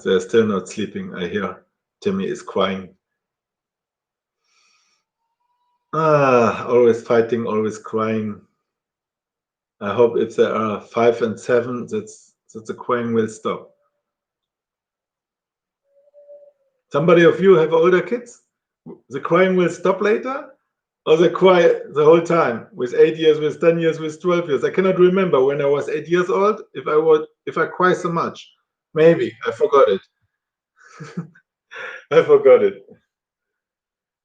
They're still not sleeping. I hear Timmy is crying. Always fighting, always crying. I hope if there are 5 and 7, that the crying will stop. Somebody of you have older kids? The crying will stop later? Or they cry the whole time? With 8 years, with 10 years, with 12 years? I cannot remember when I was 8 years old if I cry so much. Maybe I forgot it. I forgot it.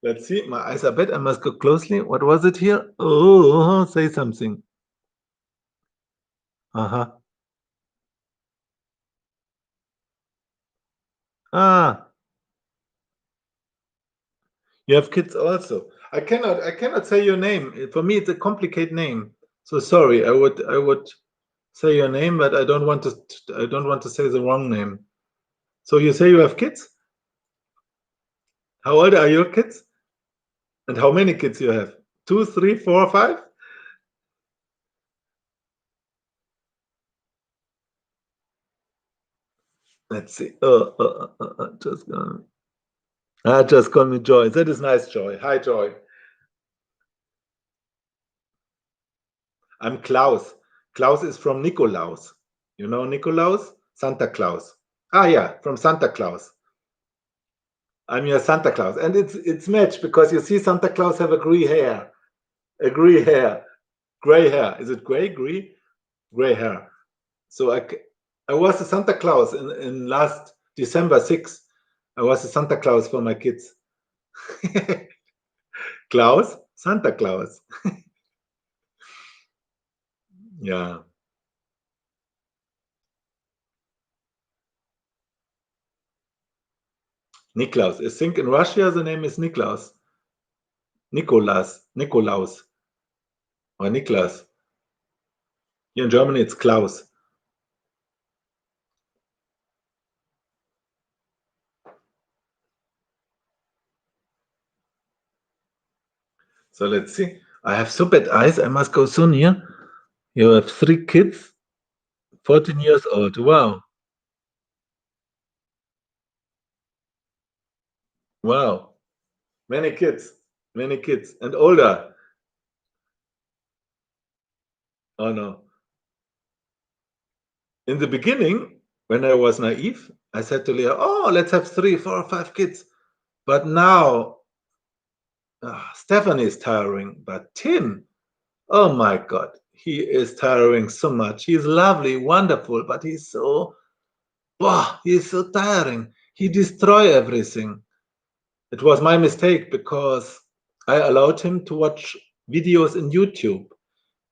Let's see. My eyes are bad. I must go closely. What was it here? Oh, say something. You have kids also. I cannot say your name. For me, it's a complicated name. So sorry. I would say your name, but I don't want to say the wrong name. So you say you have kids? How old are your kids? And how many kids you have? 2, 3, 4, 5? Let's see. Just call me Joy. That is nice, Joy. Hi, Joy. I'm Klaus. Klaus is from Nikolaus. You know Nikolaus? Santa Claus. Ah, yeah, from Santa Claus. I'm your Santa Claus. And it's matched because you see Santa Claus have a gray hair. A gray hair. Gray hair. Is it gray? Gray hair. So I was a Santa Claus in last December 6th. I was a Santa Claus for my kids. Klaus? Santa Claus. Yeah. Niklaus. I think in Russia the name is Niklaus. Nikolaus, or Niklas. Here in Germany it's Klaus. So let's see. I have so bad eyes, I must go soon here. You have 3 kids, 14 years old. Wow. Wow. Many kids. And older. Oh no. In the beginning, when I was naive, I said to Leah, oh, let's have 3, 4, or 5 kids. But now, Stephanie is tiring. But Tim, oh my God, he is tiring so much. He's lovely, wonderful, but he's so tiring. He destroys everything. It was my mistake because I allowed him to watch videos in YouTube,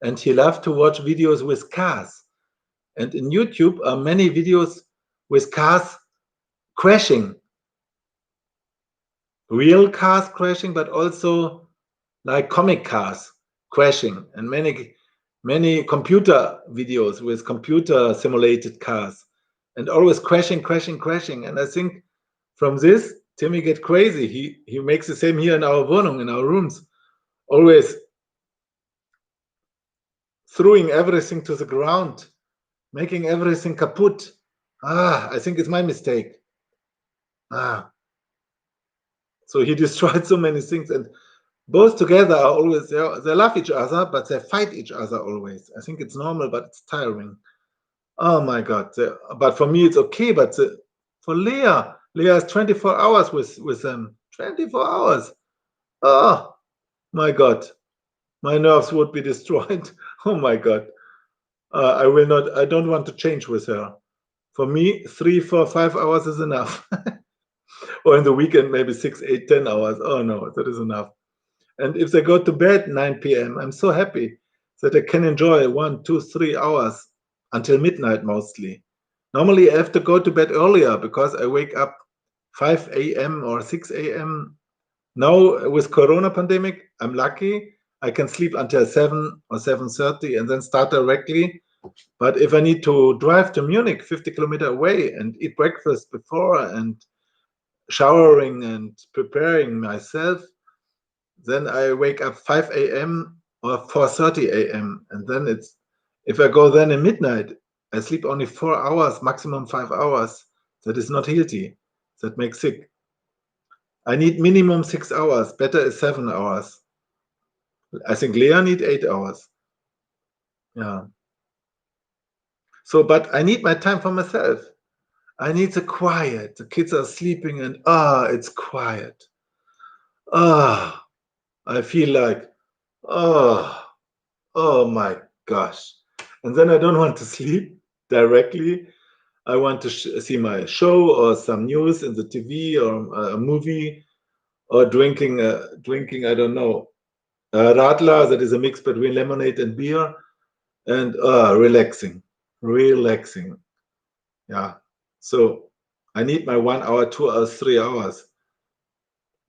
and he loved to watch videos with cars. And in YouTube are many videos with cars crashing, real cars crashing, but also like comic cars crashing, and many computer videos with computer simulated cars, and always crashing. And I think from this, Timmy get crazy. He makes the same here in our Wohnung, in our rooms, always throwing everything to the ground, making everything kaput. I think it's my mistake. So he destroyed so many things, and both together are always they love each other, but they fight each other always. I think it's normal, but it's tiring. Oh my God! But for me, it's okay. But for Leah has 24 hours with them. 24 hours. Oh my God! My nerves would be destroyed. Oh my God! I will not. I don't want to change with her. For me, 3, 4, 5 hours is enough. Or in the weekend, maybe 6, 8, 10 hours. Oh no, that is enough. And if they go to bed 9 p.m., I'm so happy that I can enjoy 1, 2, 3 hours until midnight mostly. Normally, I have to go to bed earlier because I wake up 5 a.m. or 6 a.m. Now with Corona pandemic, I'm lucky. I can sleep until 7 or 7:30 and then start directly. But if I need to drive to Munich, 50 kilometers away, and eat breakfast before and showering and preparing myself, then I wake up 5 a.m. or 4:30 a.m. And then if I go then in midnight, I sleep only 4 hours, maximum 5 hours. That is not healthy. That makes sick. I need minimum 6 hours. Better is 7 hours. I think Leah need 8 hours. Yeah. So, but I need my time for myself. I need the quiet. The kids are sleeping and it's quiet. I feel like, oh my gosh. And then I don't want to sleep directly. I want to see my show or some news in the TV or a movie, or drinking, I don't know, Radler, that is a mix between lemonade and beer, and relaxing. Yeah. So I need my 1 hour, 2 hours, 3 hours.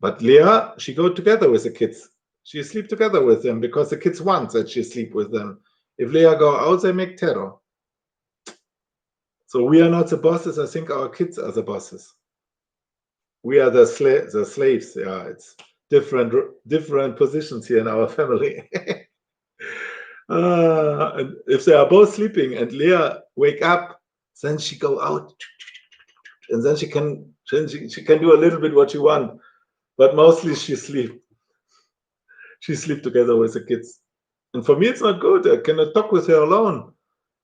But Leah, she go together with the kids. She sleep together with them because the kids want that she sleep with them. If Leah go out, they make terror. So we are not the bosses. I think our kids are the bosses. We are the slaves. Yeah, it's different positions here in our family. And if they are both sleeping and Leah wake up, then she go out, and then she can do a little bit what she want, but mostly she sleep together with the kids. And for me, it's not good. I cannot talk with her alone.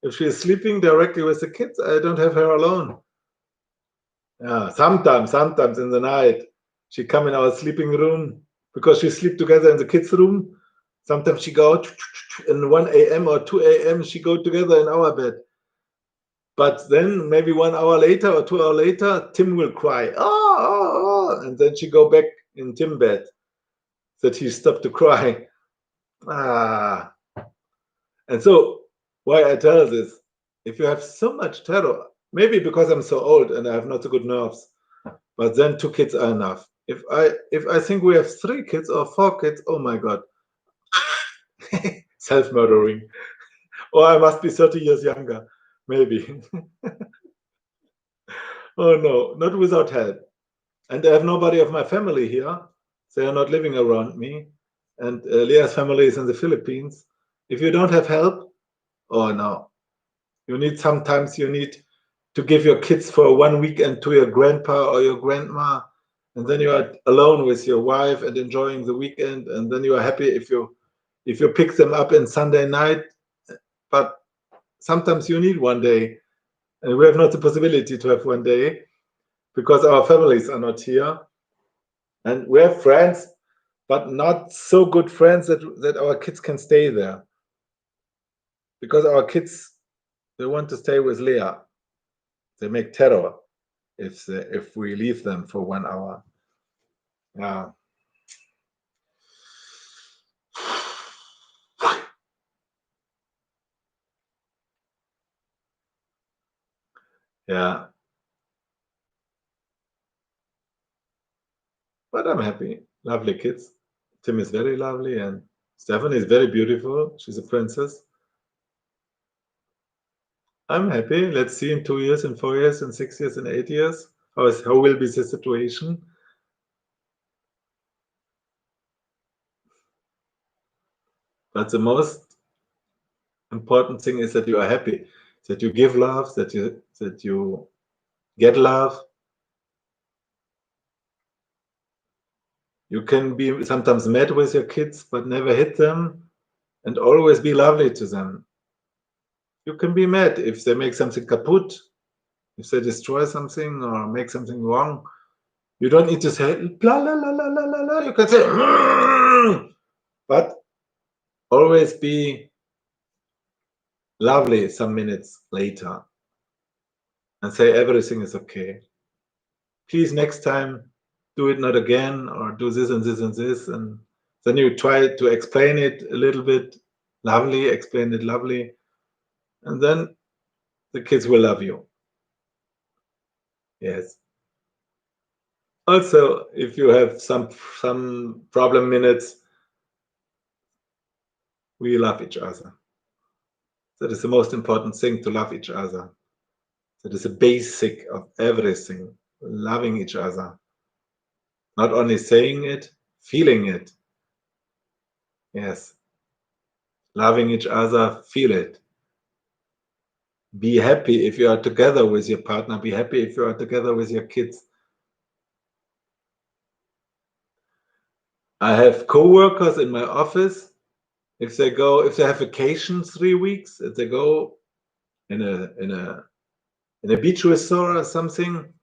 If she is sleeping directly with the kids, I don't have her alone. Yeah, sometimes in the night, she come in our sleeping room because she sleep together in the kids' room. Sometimes she go out in 1 a.m. or 2 a.m. She go together in our bed. But then maybe 1 hour later or 2 hours later, Tim will cry, oh, and then she go back in Tim bed. That he stopped to cry. Ah. And so why I tell this, if you have so much terror, maybe because I'm so old and I have not so good nerves, but then 2 kids are enough. If I think we have 3 kids or 4 kids, oh my God, self-murdering. Or I must be 30 years younger, maybe. Oh no, not without help. And I have nobody of my family here. They are not living around me. And Leah's family is in the Philippines. If you don't have help, oh no. Sometimes you need to give your kids for 1 weekend to your grandpa or your grandma. And then you are alone with your wife and enjoying the weekend. And then you are happy if you pick them up in Sunday night. But sometimes you need 1 day. And we have not the possibility to have 1 day because our families are not here. And we have friends, but not so good friends that our kids can stay there. Because our kids, they want to stay with Leah. They make terror if we leave them for 1 hour. Yeah. Yeah. But I'm happy. Lovely kids. Tim is very lovely and Stephanie is very beautiful. She's a princess. I'm happy. Let's see in 2 years, in 4 years, in 6 years, in 8 years. How will be the situation? But the most important thing is that you are happy, that you give love, that you get love. You can be sometimes mad with your kids, but never hit them, and always be lovely to them. You can be mad if they make something kaput, if they destroy something or make something wrong. You don't need to say blah la la la la la la. You can say, but always be lovely some minutes later and say everything is okay. Please next time do it not again, or do this and this and this, and then you try to explain it a little bit lovely, explain it lovely, and then the kids will love you. Yes. Also, if you have some problem minutes, we love each other. That is the most important thing, to love each other. That is the basic of everything, loving each other. Not only saying it, feeling it. Yes. Loving each other, feel it. Be happy if you are together with your partner. Be happy if you are together with your kids. I have co-workers in my office. If they have vacation 3 weeks, if they go in a beach resort or something,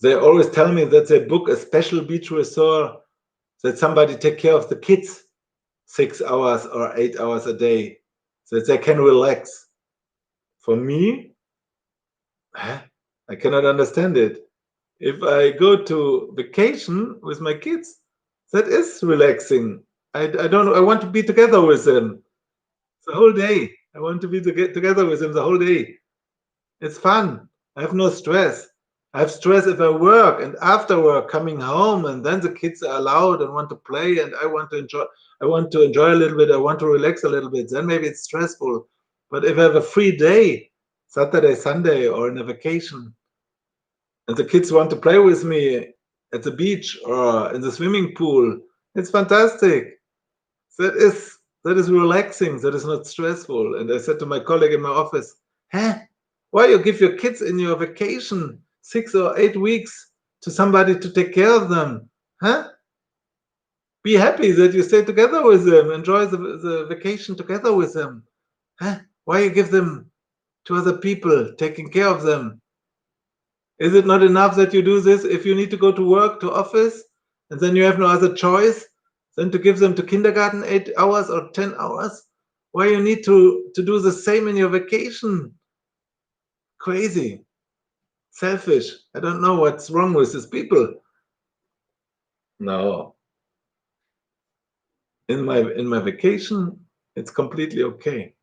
they always tell me that they book a special beach resort, that somebody take care of the kids 6 hours or 8 hours a day, so that they can relax. For me, I cannot understand it. If I go to vacation with my kids, that is relaxing. I want to be together with them the whole day. I want to be together with them the whole day. It's fun. I have no stress. I have stress if I work, and after work coming home, and then the kids are loud and want to play, and I want to enjoy a little bit, I want to relax a little bit, then maybe it's stressful. But if I have a free day, Saturday, Sunday, or in a vacation, and the kids want to play with me at the beach or in the swimming pool, it's fantastic. That is relaxing. That is not stressful. And I said to my colleague in my office, why you give your kids in your vacation 6 or 8 weeks to somebody to take care of them? Be happy that you stay together with them. Enjoy the vacation together with them. Why you give them to other people, taking care of them? Is it not enough that you do this if you need to go to work, to office, and then you have no other choice than to give them to kindergarten 8 hours or 10 hours? Why you need to do the same in your vacation? Crazy, selfish. I don't know what's wrong with these people. No. In my vacation, it's completely okay.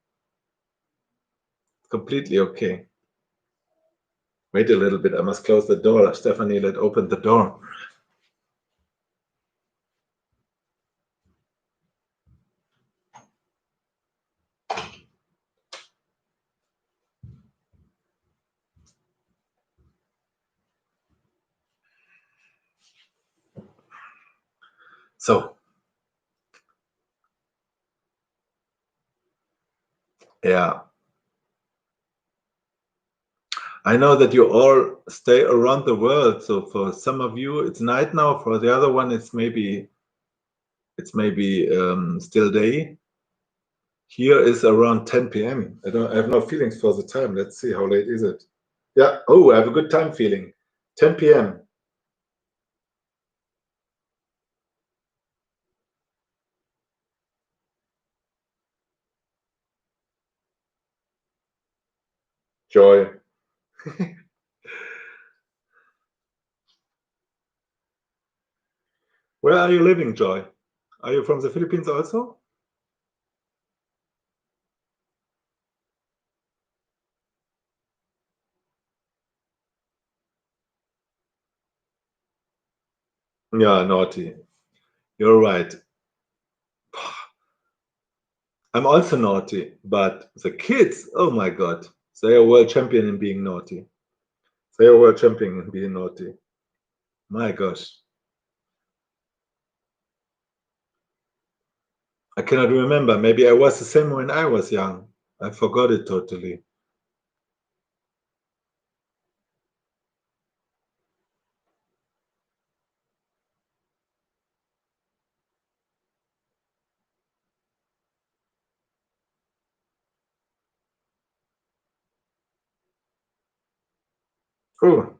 Completely okay. Wait a little bit. I must close the door. Stephanie, let open the door. So, yeah. I know that you all stay around the world. So for some of you, it's night now. For the other one, it's maybe still day. Here is around 10 p.m. I have no feelings for the time. Let's see, how late is it? Yeah. Oh, I have a good time feeling. 10 p.m. Joy. Where are you living, Joy? Are you from the Philippines also? Yeah, naughty. You're right. I'm also naughty, but the kids, oh my God, they are world champion in being naughty. They are world champion in being naughty. My gosh. I cannot remember. Maybe I was the same when I was young. I forgot it totally. Oh,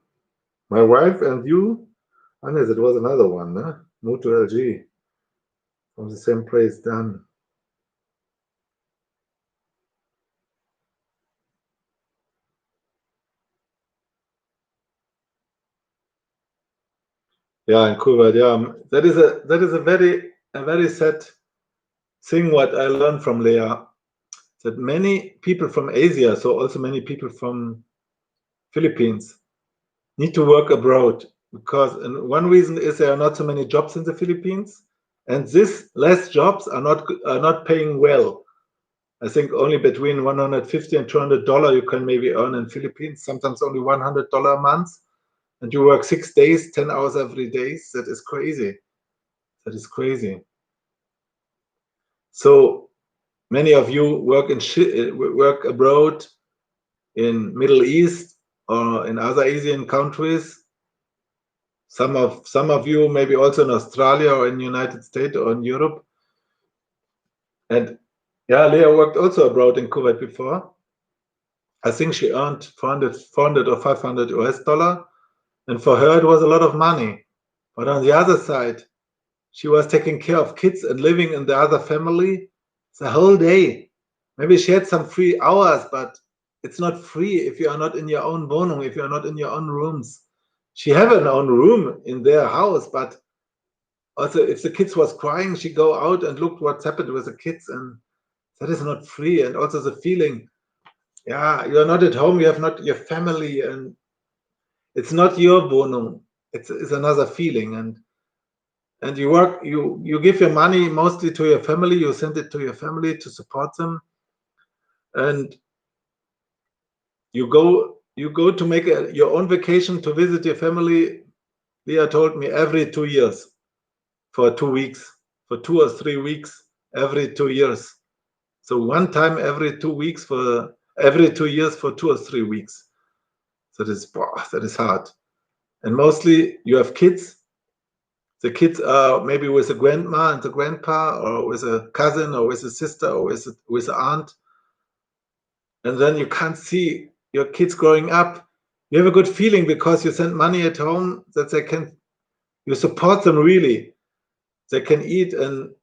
my wife and you? Hannes, it was another one, huh? Moved to LG from the same place, done. Yeah, in Kuwait, yeah. That is a very sad thing what I learned from Leah. That many people from Asia, so also many people from Philippines, need to work abroad because, and one reason is there are not so many jobs in the Philippines, and this less jobs are not paying well. I think only between $150 and $200 you can maybe earn in Philippines. Sometimes only $100 a month, and you work 6 days, 10 hours every day. That is crazy. That is crazy. So many of you work abroad in Middle East or in other Asian countries. Some of you maybe also in Australia or in the United States or in Europe. And yeah, Leah worked also abroad in Kuwait before. I think she earned 400 or 500 US dollar. And for her, it was a lot of money. But on the other side, she was taking care of kids and living in the other family the whole day. Maybe she had some free hours, but it's not free if you are not in your own wohnung, if you are not in your own rooms. She have an own room in their house, but also if the kids was crying, she go out and looked what's happened with the kids, and that is not free. And also the feeling, yeah, you're not at home, you have not your family, and it's not your wohnung. It's another feeling, and you work, you give your money mostly to your family, you send it to your family to support them, and you go to make your own vacation to visit your family. Leah told me every 2 years for 2 weeks, for 2 or 3 weeks every 2 years. So one time every 2 weeks for every 2 years for 2 or 3 weeks. That is hard. And mostly you have kids. The kids are maybe with a grandma and the grandpa, or with a cousin, or with a sister, or with an aunt. and then you can't see your kids growing up. You have a good feeling because you send money at home that you support them really. They can eat and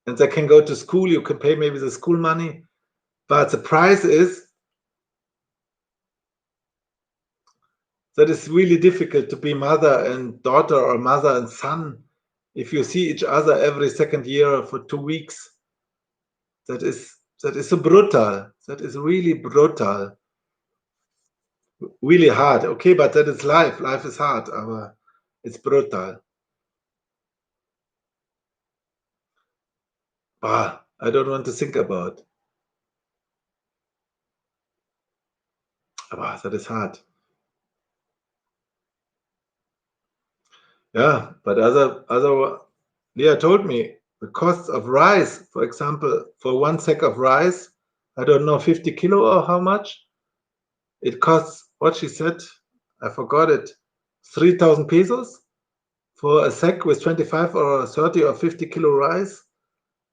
they can go to school. You can pay maybe the school money, but the price is that it's really difficult to be mother and daughter or mother and son if you see each other every second year for 2 weeks. That is so brutal. That is really brutal. Really hard. Okay, but that is life. Life is hard, aber it's brutal. I don't want to think about. That is hard. Yeah, but other Leah told me the cost of rice, for example, for 1 sack of rice, I don't know, 50 kilo or how much? It costs, what she said, I forgot it, 3,000 pesos for a sack with 25 or 30 or 50 kilo rice.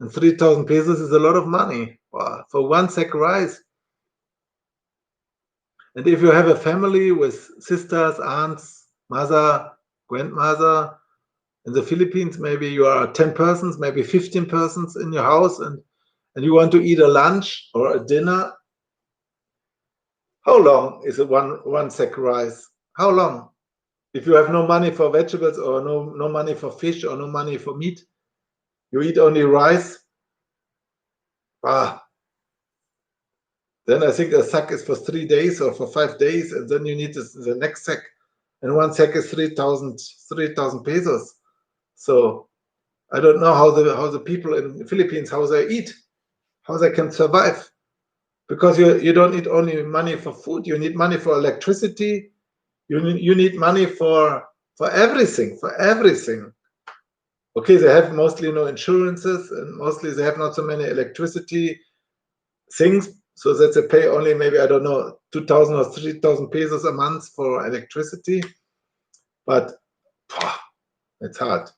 And 3,000 pesos is a lot of money for 1 sack rice. And if you have a family with sisters, aunts, mother, grandmother, in the Philippines, maybe you are 10 persons, maybe 15 persons in your house, and you want to eat a lunch or a dinner. How long is it one sack rice? How long? If you have no money for vegetables or no money for fish or no money for meat, you eat only rice. Then I think a sack is for 3 days or for 5 days, and then you need the next sack, and 1 sack is 3,000 pesos. So I don't know how the people in the Philippines, how they eat, how they can survive, because you don't need only money for food, you need money for electricity, you need money for everything, Okay, they have mostly no insurances, and mostly they have not so many electricity things, so that they pay only maybe, I don't know, 2,000 or 3,000 pesos a month for electricity. But it's hard.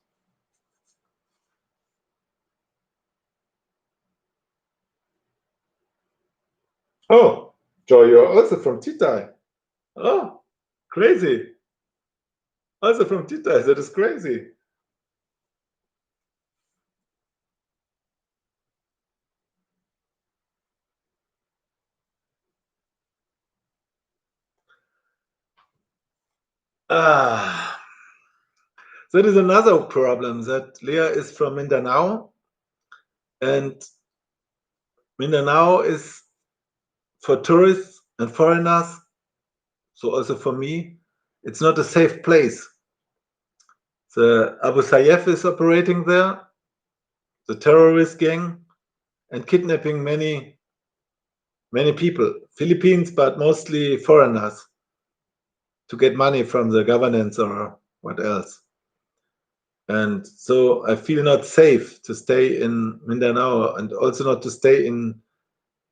Oh, Joy, you're also from Titai. Oh, crazy. Also from Titai, that is crazy. That is another problem, that Leah is from Mindanao, and Mindanao is for tourists and foreigners, so also for me, it's not a safe place. The Abu Sayyaf is operating there, the terrorist gang, and kidnapping many people, Philippines, but mostly foreigners, to get money from the governance or what else. And so I feel not safe to stay in Mindanao, and also not to stay in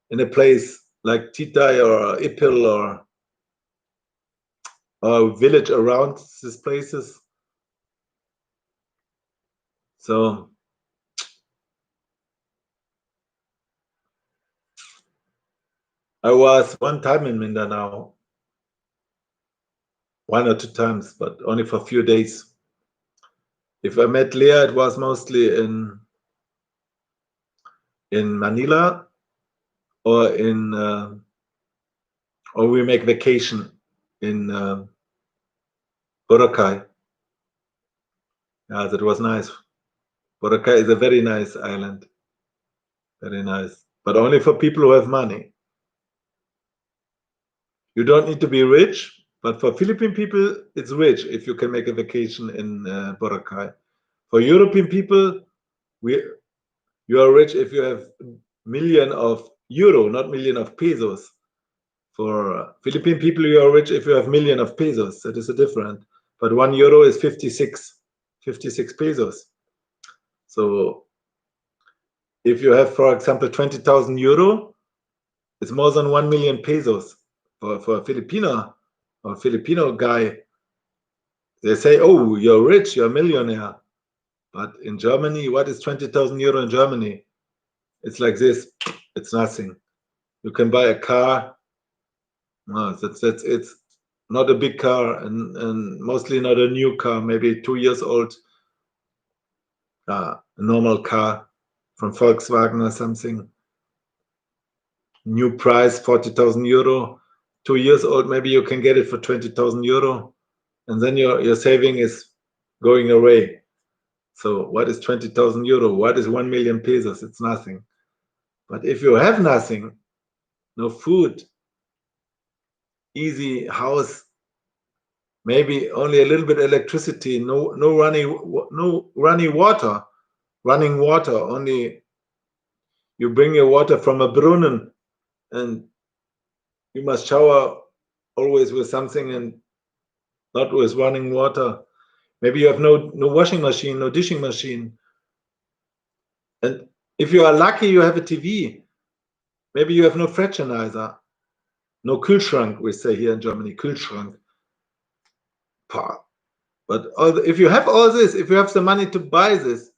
a place like Titai or Ipil or a village around these places. So I was one time in Mindanao, 1 or 2 times, but only for a few days. If I met Leah, it was mostly in Manila, or or we make vacation in Boracay. Yeah, that was nice. Boracay is a very nice island, very nice, but only for people who have money. You don't need to be rich, but for Philippine people, it's rich if you can make a vacation in Boracay. For European people, you are rich if you have million of euro, not million of pesos. For Philippine people, you are rich if you have million of pesos. That is a different. But 1 euro is 56 pesos. So if you have, for example, 20,000 euro, it's more than 1 million pesos. For a Filipino or Filipino guy, they say, oh, you're rich, you're a millionaire. But in Germany, what is 20,000 euro in Germany? It's like this, it's nothing. You can buy a car. No, that's it's not a big car and mostly not a new car, maybe 2 years old. A normal car from Volkswagen or something. New price 40,000 euro. 2 years old, maybe you can get it for 20,000 euro, and then your saving is going away. So what is 20,000 euro? What is 1 million pesos? It's nothing. But if you have nothing, no food, easy house, maybe only a little bit electricity, no running water, only you bring your water from a brunnen, and you must shower always with something and not with running water. Maybe you have no washing machine, no dishing machine. And if you are lucky, you have a TV. Maybe you have no fractionizer, no Kühlschrank, we say here in Germany, Kühlschrank. But if you have all this, if you have the money to buy this,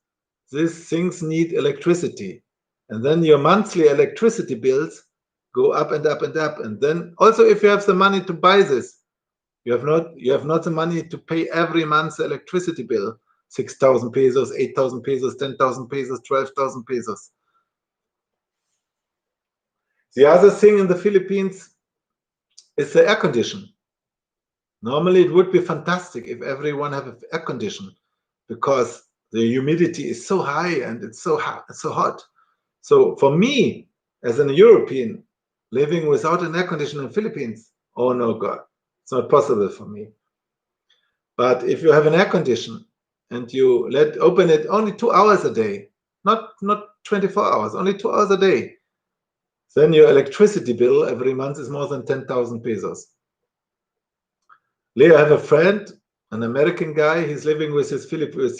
these things need electricity. And then your monthly electricity bills go up and up and up. And then also if you have the money to buy this, you have not the money to pay every month's electricity bill, 6,000 pesos, 8,000 pesos, 10,000 pesos, 12,000 pesos. The other thing in the Philippines is the air condition. Normally it would be fantastic if everyone have an air condition, because the humidity is so high and it's so hot. So for me, as an European, living without an air conditioner in the Philippines, oh no God, it's not possible for me. But if you have an air conditioner and you open it only 2 hours a day, not 24 hours, only 2 hours a day, then your electricity bill every month is more than 10,000 pesos. Leah, I have a friend, an American guy. He's living with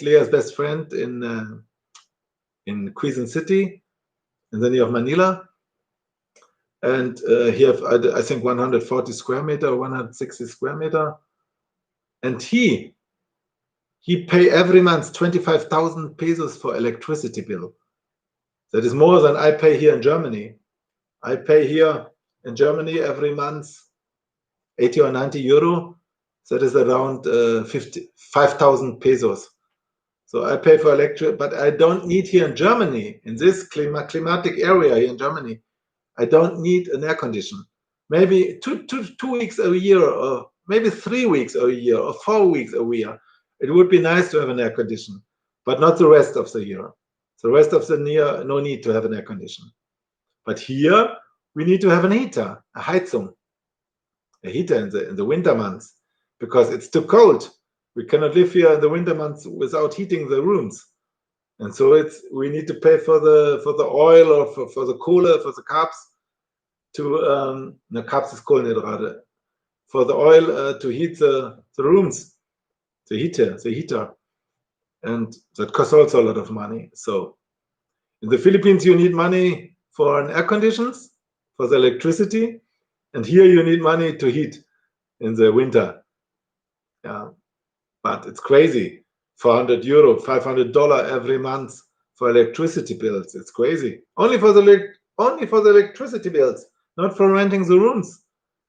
Leah's best friend in Quezon City, in the near of Manila. And he have, I think, 140 square meter, 160 square meter. And he pay every month 25,000 pesos for electricity bill. That is more than I pay here in Germany. I pay here in Germany every month 80 or 90 euro. That is around 5,000 pesos. So I pay for electric, but I don't need here in Germany, in this climatic area here in Germany, I don't need an air condition. Maybe two weeks a year, or maybe 3 weeks a year, or 4 weeks a year. It would be nice to have an air condition, but not the rest of the year. The rest of the year, no need to have an air condition. But here, we need to have a heater, a Heizung, a heater in the winter months, because it's too cold. We cannot live here in the winter months without heating the rooms. And so we need to pay for the oil or for the cooler, for the carbs, carbs is Kohlenhydrate, for the oil to heat the rooms, the heater. And that costs also a lot of money. So in the Philippines, you need money for an air conditions, for the electricity, and here you need money to heat in the winter. Yeah, but it's crazy. 400 euro, $500 every month for electricity bills. It's crazy. Only for the electricity bills, not for renting the rooms.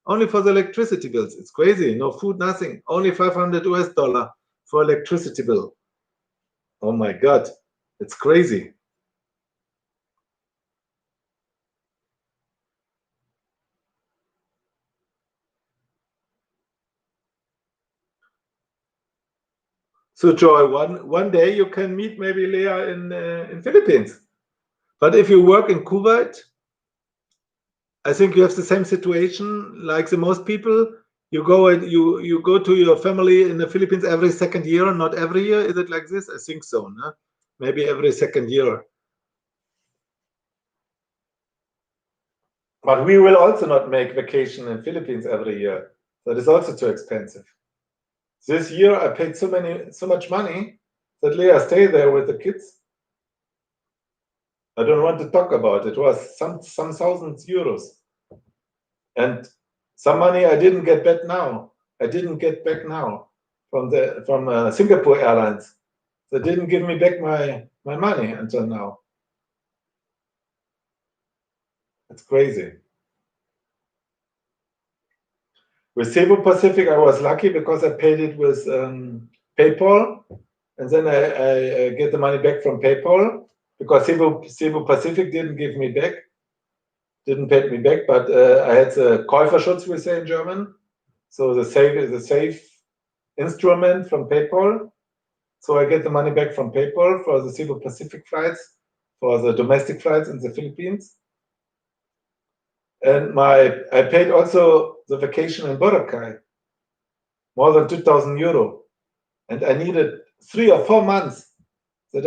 Only for the electricity bills. It's crazy. No food, nothing. Only $500 for electricity bill. Oh my God, it's crazy. So Joy, one day you can meet maybe Leah in Philippines. But if you work in Kuwait, I think you have the same situation like the most people. You go to your family in the Philippines every second year, not every year. Is it like this? I think so. No? Maybe every second year. But we will also not make vacation in Philippines every year. That is also too expensive. This year I paid so much money that Leah stayed there with the kids. I don't want to talk about it. It was some thousands euros. And some money I didn't get back now. From Singapore Airlines. They didn't give me back my money until now. It's crazy. With Cebu Pacific, I was lucky because I paid it with PayPal, and then I get the money back from PayPal because Cebu Pacific didn't pay me back. But I had the Käuferschutz, we say in German, so the safe instrument from PayPal. So I get the money back from PayPal for the Cebu Pacific flights, for the domestic flights in the Philippines. And I paid also the vacation in Boracay, more than 2,000 euro. And I needed 3 or 4 months that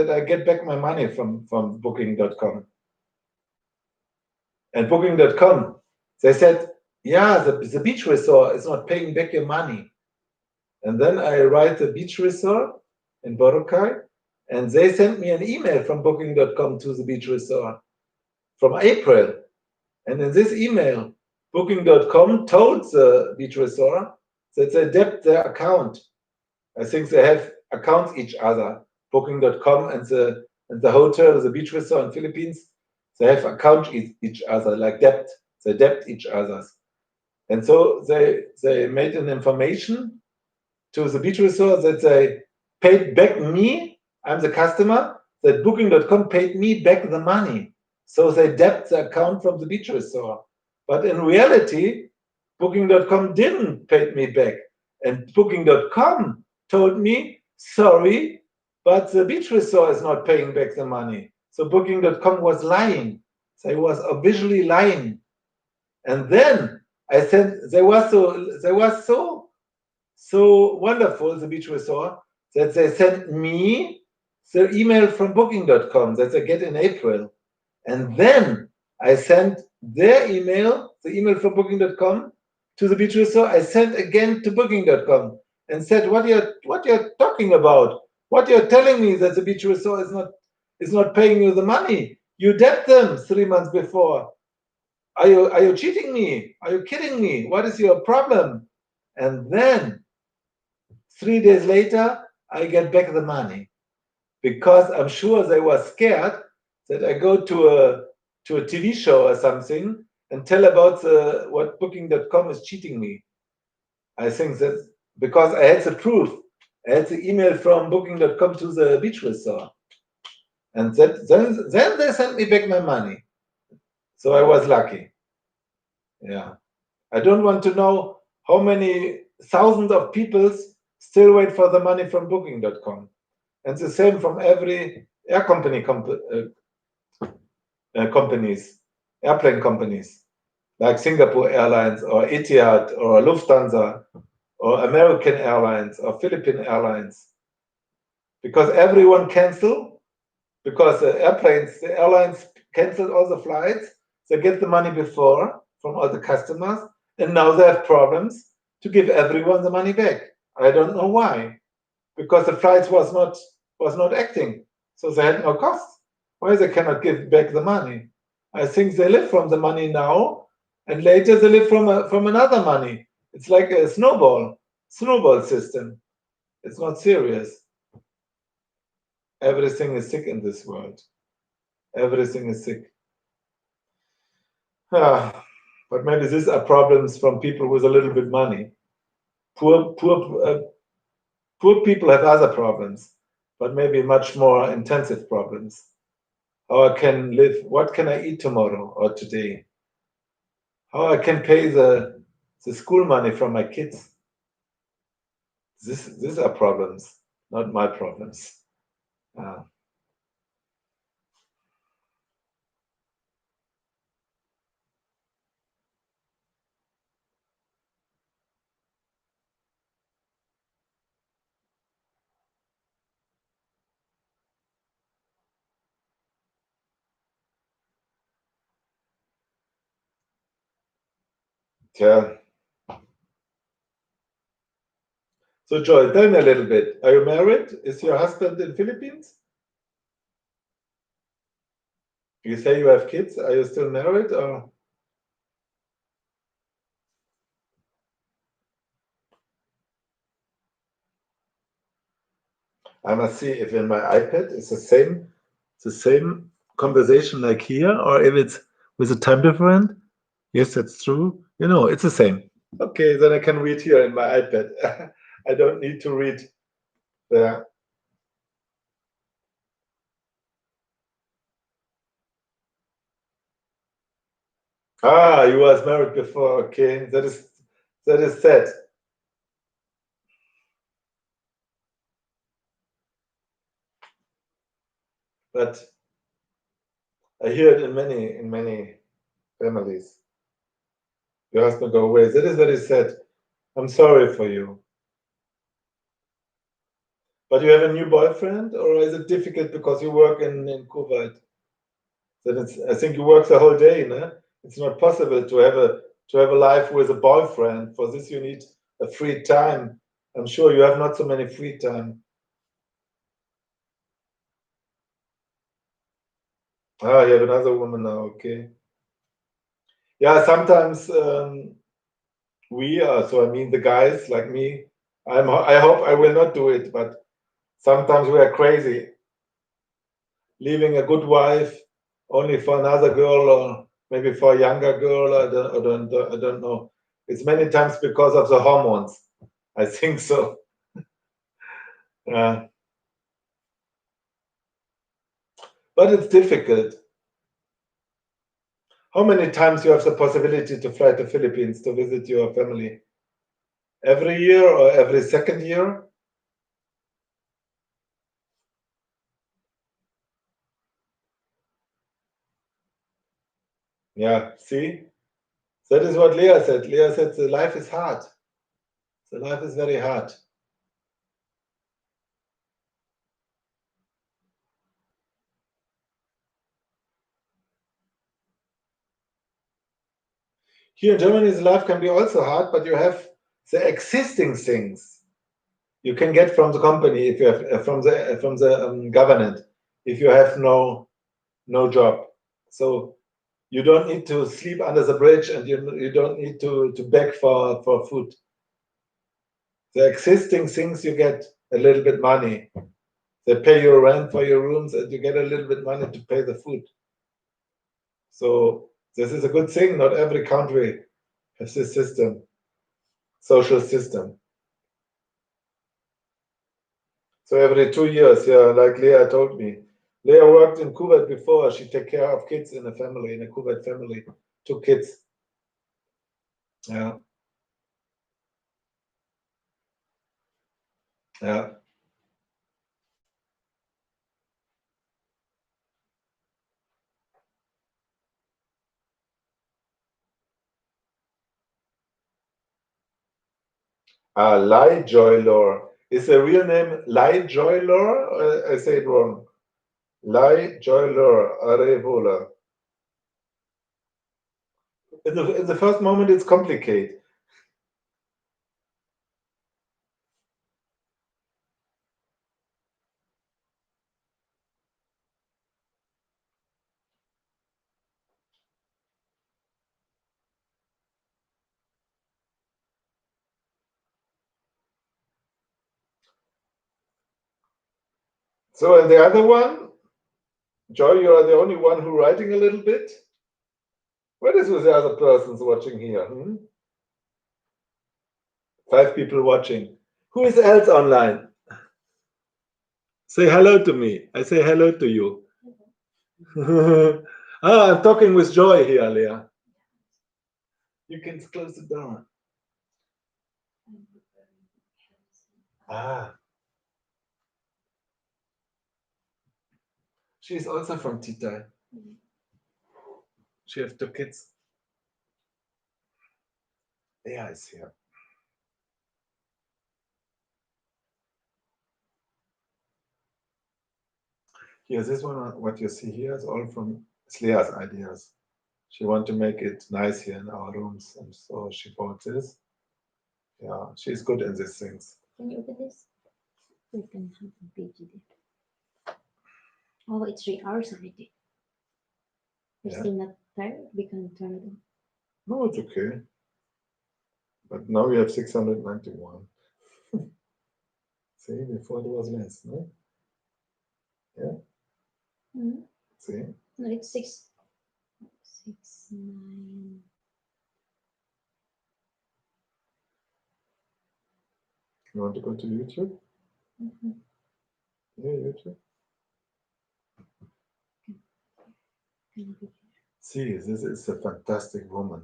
I get back my money from Booking.com. And Booking.com, they said, yeah, the beach resort is not paying back your money. And then I write the beach resort in Boracay, and they sent me an email from Booking.com to the beach resort from April. And in this email, Booking.com told the beach resort that they debt their account. I think they have accounts each other. Booking.com and the hotel, the beach resort in Philippines, they have accounts each other, like debt. They debt each others. And so they made an information to the beach resort that they paid back me, I'm the customer, that Booking.com paid me back the money. So they debt the account from the beach resort. But in reality, Booking.com didn't pay me back. And Booking.com told me, sorry, but the beach resort is not paying back the money. So Booking.com was lying. They was visually lying. And then I sent, they were so wonderful, the beach resort, that they sent me the email from Booking.com that they get in April. And then I sent their email, the email from Booking.com, to the beach resort. I sent again to Booking.com and said, what you're talking about? What you're telling me that the beach resort is not paying you the money? You debt them 3 months before. Are you cheating me? Are you kidding me? What is your problem? And then 3 days later, I get back the money because I'm sure they were scared that I go to a TV show or something and tell about what Booking.com is cheating me. I think that because I had the proof, I had the email from Booking.com to the beach resort, and then they sent me back my money. So I was lucky. Yeah, I don't want to know how many thousands of people still wait for the money from Booking.com, and the same from every air company companies, airplane companies, like Singapore Airlines or Etihad or Lufthansa or American Airlines or Philippine Airlines. Because everyone canceled, because the airlines canceled all the flights, they get the money before from all the customers, and now they have problems to give everyone the money back. I don't know why. Because the flights was not acting, so they had no costs. Why they cannot give back the money? I think they live from the money now, and later they live from another money. It's like a snowball system. It's not serious. Everything is sick in this world. Everything is sick. But maybe these are problems from people with a little bit money. Poor people have other problems, but maybe much more intensive problems. How I can live, what can I eat tomorrow or today? How I can pay the school money from my kids? These are problems, not my problems. Yeah. So Joy, tell me a little bit. Are you married? Is your husband in Philippines? You say you have kids. Are you still married or? I must see if in my iPad it's the same conversation like here, or if it's with a time difference. Yes, that's true. You know, it's the same. Okay, then I can read here in my iPad. I don't need to read there. Ah, you was married before. Okay, that is sad. But I hear it in many families. Your husband go away. That is very sad. I'm sorry for you. But you have a new boyfriend, or is it difficult because you work in Kuwait? Then I think you work the whole day, no? It's not possible to have a life with a boyfriend. For this, you need a free time. I'm sure you have not so many free time. Ah, you have another woman now. Okay. Yeah, sometimes we are. So I mean, the guys like me. I hope I will not do it, but sometimes we are crazy, leaving a good wife only for another girl, or maybe for a younger girl. I don't know. It's many times because of the hormones. I think so. Yeah. But it's difficult. How many times you have the possibility to fly to Philippines to visit your family? Every year or every second year? Yeah, see? That is what Leah said. Leah said the life is hard. The life is very hard. Here in Germany, the life can be also hard, but you have the existing things you can get from the company if you have from the government if you have no job. So you don't need to sleep under the bridge, and you don't need to beg for food. The existing things you get a little bit money. They pay your rent for your rooms, and you get a little bit money to pay the food. So this is a good thing. Not every country has this system, social system. So every 2 years, yeah, like Leah told me. Leah worked in Kuwait before. She take care of kids in a family, in a Kuwait family, 2 kids. Yeah, yeah. Lai Joylor. Is the real name Lai Joylor? I say it wrong. Lai Joylor Arevola. In the first moment, it's complicated. So, and the other one, Joy, you are the only one who writing a little bit. What is with the other persons watching here? 5 people watching. Who is else online? Say hello to me. I say hello to you. I'm talking with Joy here, Leah. You can close the door. Ah. She's also from Titai. She has 2 kids. Yeah, is here. Here, this one, what you see here is all from Leah's ideas. She want to make it nice here in our rooms, and so she bought this. Yeah, she's good in these things. Can you open this? We can have a page there. Oh, it's 3 hours already. You're still not tired? We can turn it on. No, it's okay. But now we have 691. See, before it was less, no? Yeah. Mm-hmm. See? No, it's 6, 9. You want to go to YouTube? Yeah, YouTube. See, this is a fantastic woman.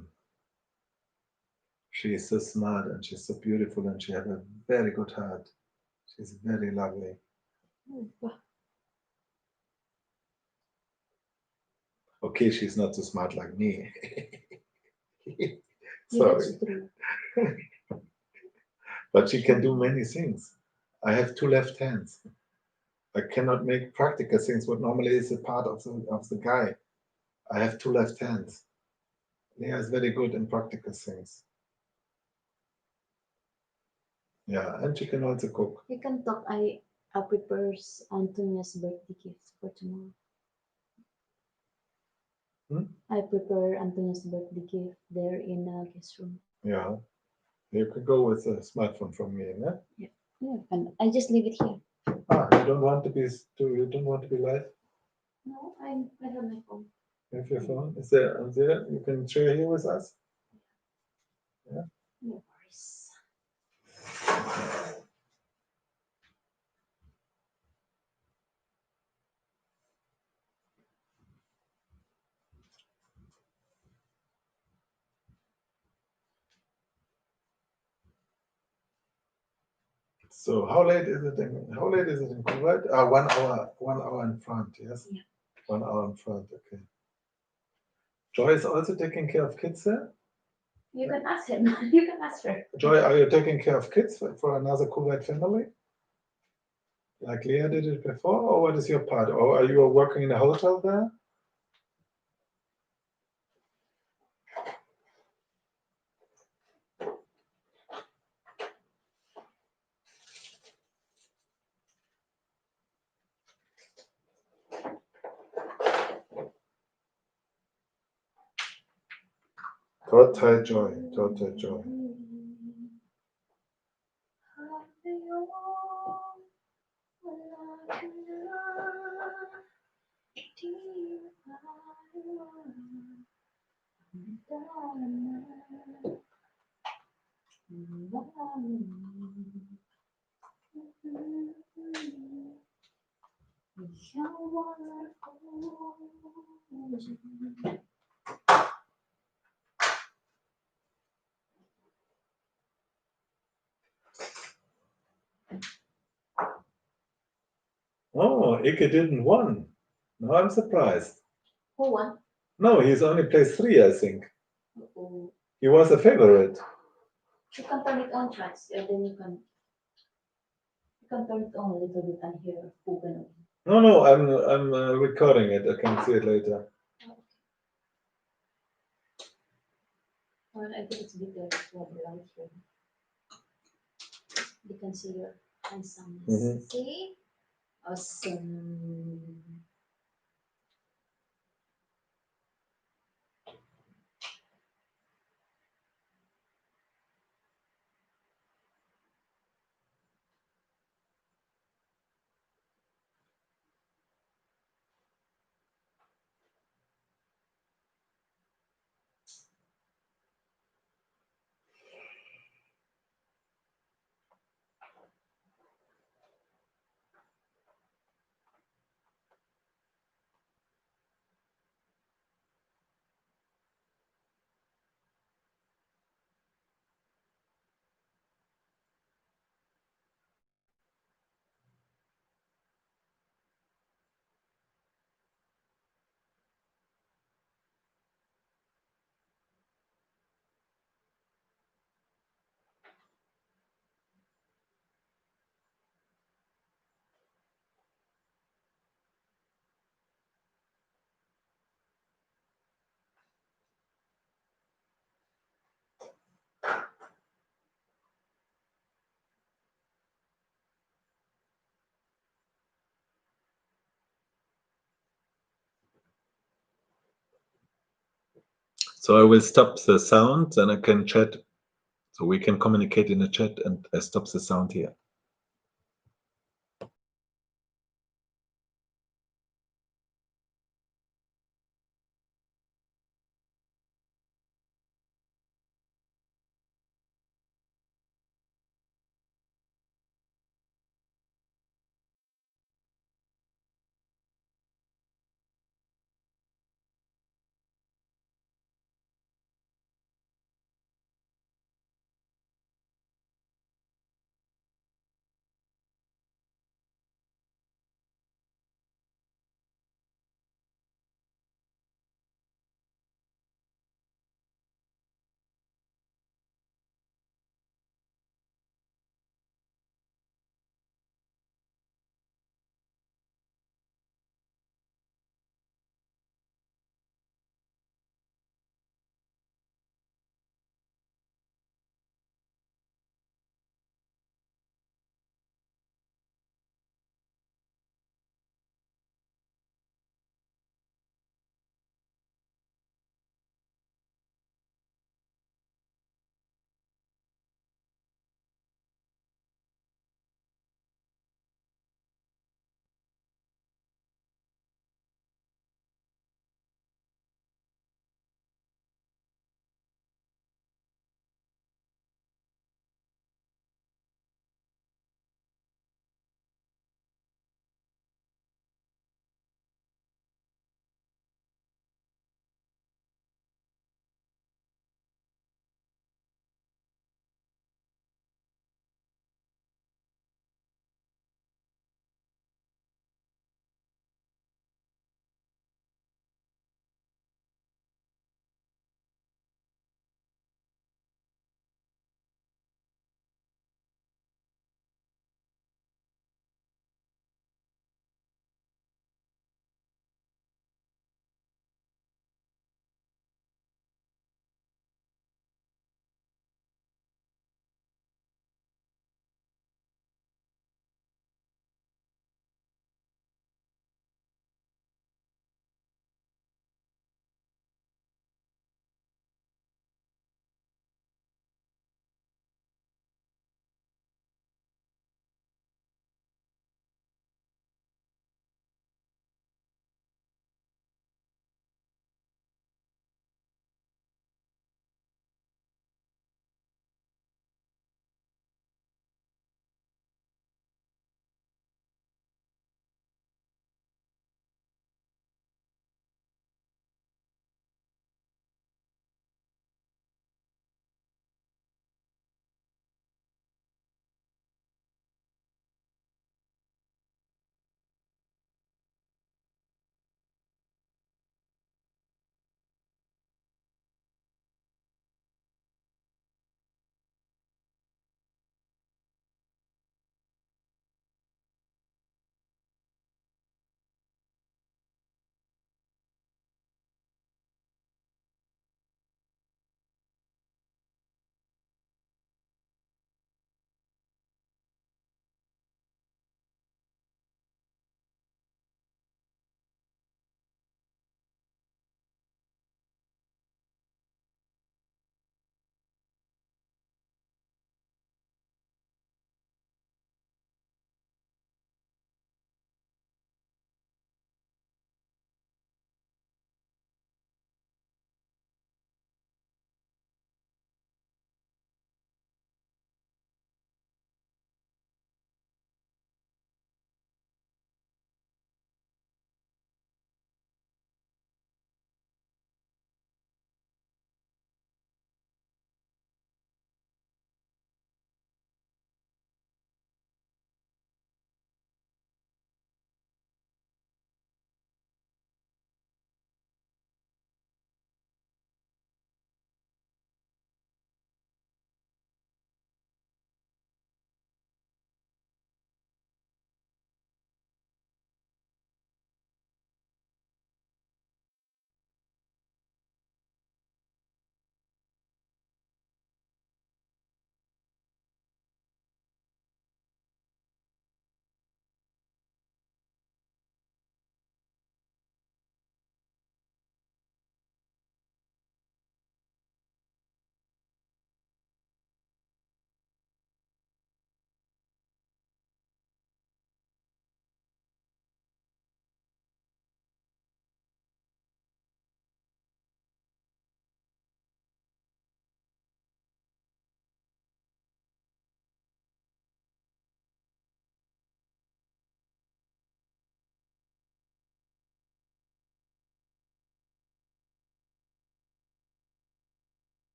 She is so smart and she's so beautiful and she has a very good heart. She's very lovely. Okay, she's not so smart like me. Sorry. That's true. But she can do many things. I have two left hands. I cannot make practical things, what normally is a part of the guy. I have two left hands. Leah is very good in practical things. Yeah, and she can also cook. You can talk. I prepare Antonia's birthday gift for tomorrow. I prepare Antonia's birthday gift there in the guest room. Yeah, you could go with a smartphone from me, yeah? Yeah, and I just leave it here. Ah, you don't want to be live? No, I have my phone. You have your phone? Is there there? You can share here with us? Yeah. No worries. So how late is it in Kuwait? 1 hour in front, yes? Yeah. 1 hour in front, okay. Joy is also taking care of kids there? You can ask him. You can ask her. Joy, are you taking care of kids for another Kuwait family? Like Leah did it before, or what is your part? Or are you working in a hotel there? Total joy, total joy. Oh, Ike didn't won. No, I'm surprised. Who won? No, he's only placed 3, I think. Oh, He was a favorite. you can turn it on, Chance, and then you can turn it on a little bit and hear who can win. No, I'm recording it. I can see it later. Well, I think it's better to have light here. You can see your handsomeness. Mhm. See? Awesome. So I will stop the sound and I can chat. So we can communicate in the chat and I stop the sound here.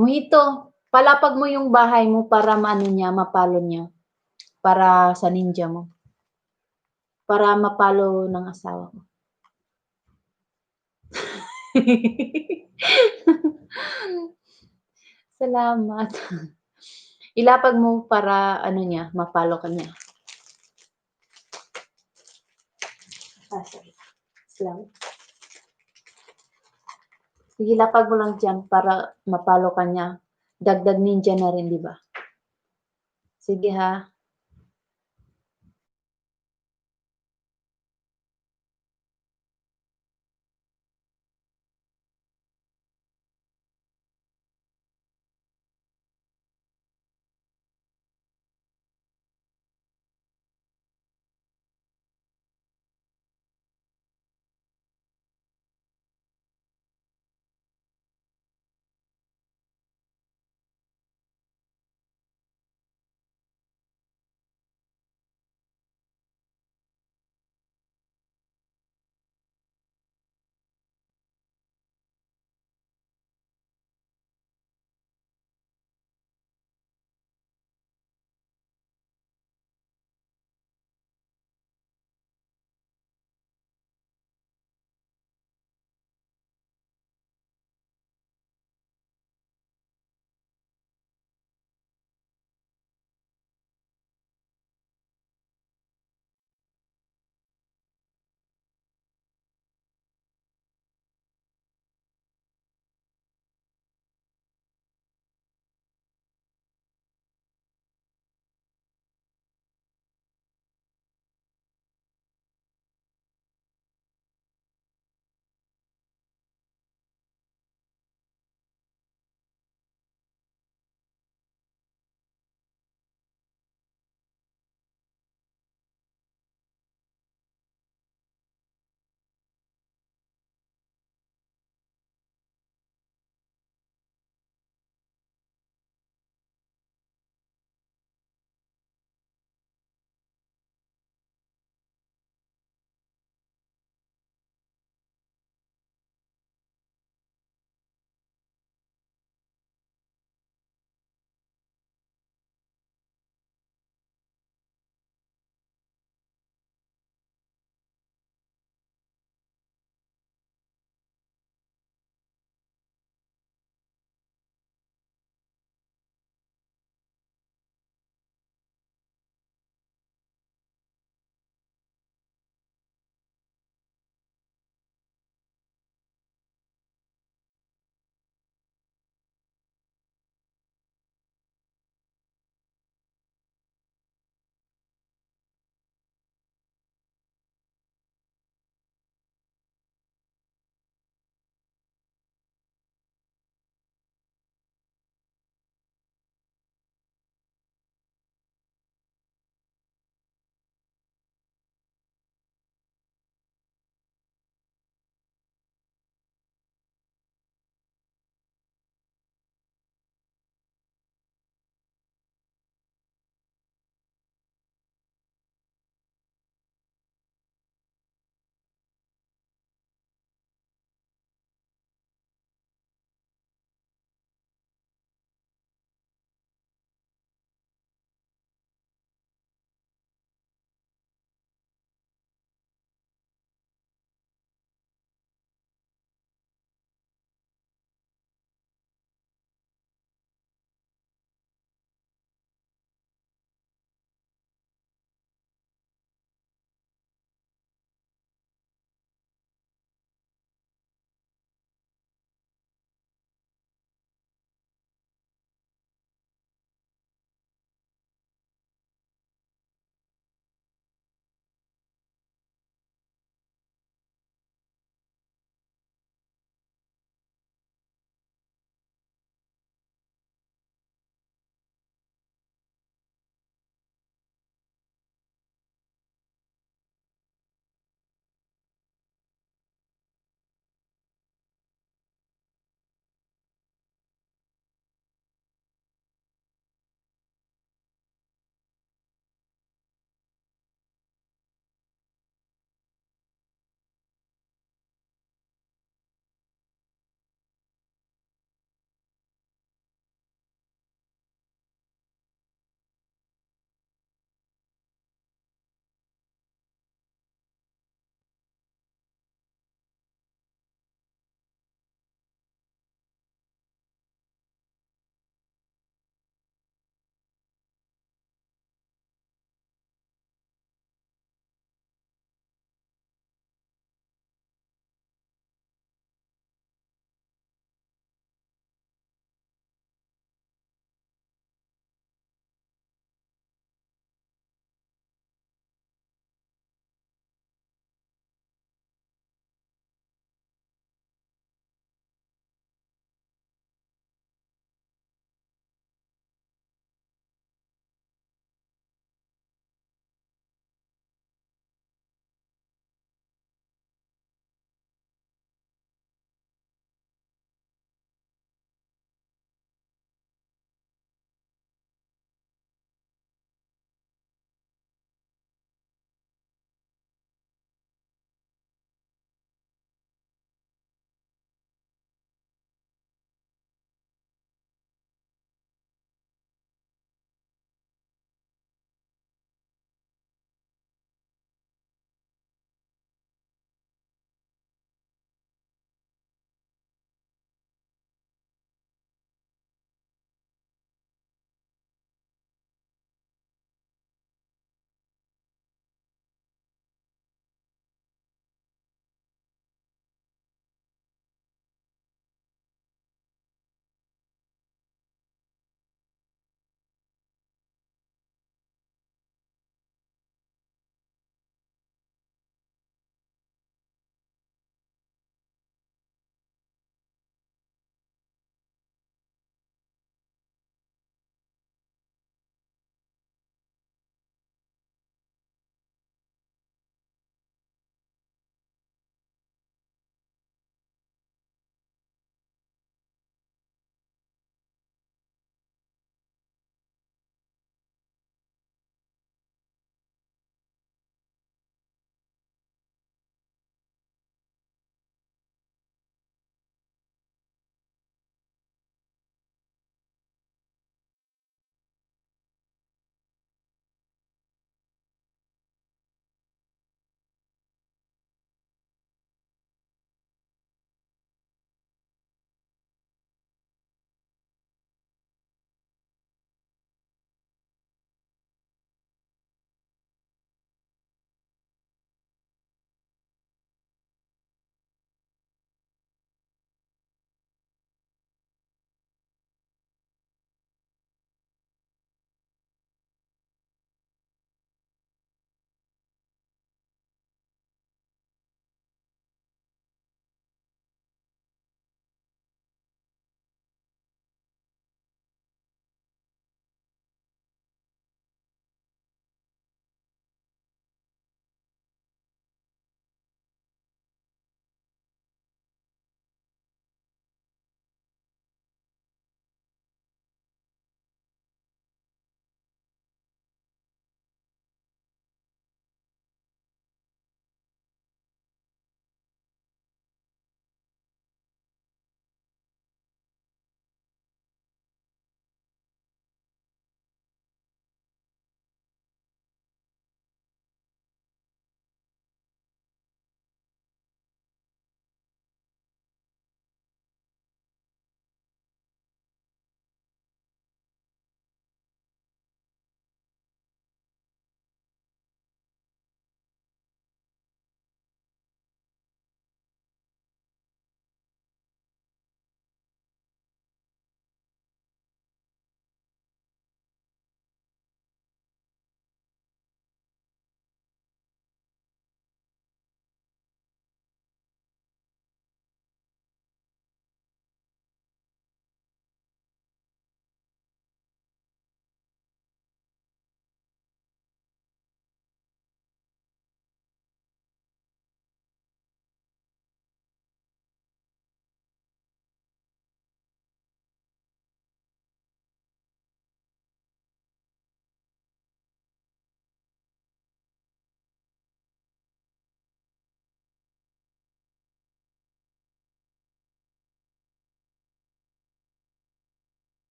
Mojito, palapag mo yung bahay mo para maano niya, mapalo niya. Para sa ninja mo. Para mapalo ng asawa ko. Salamat. Ilapag mo para ano niya, mapalo ka niya. Sorry. Salamat. Sige, lapag mo lang dyan para mapalo ka niya. Dagdag ninja na rin, di ba? Sige ha.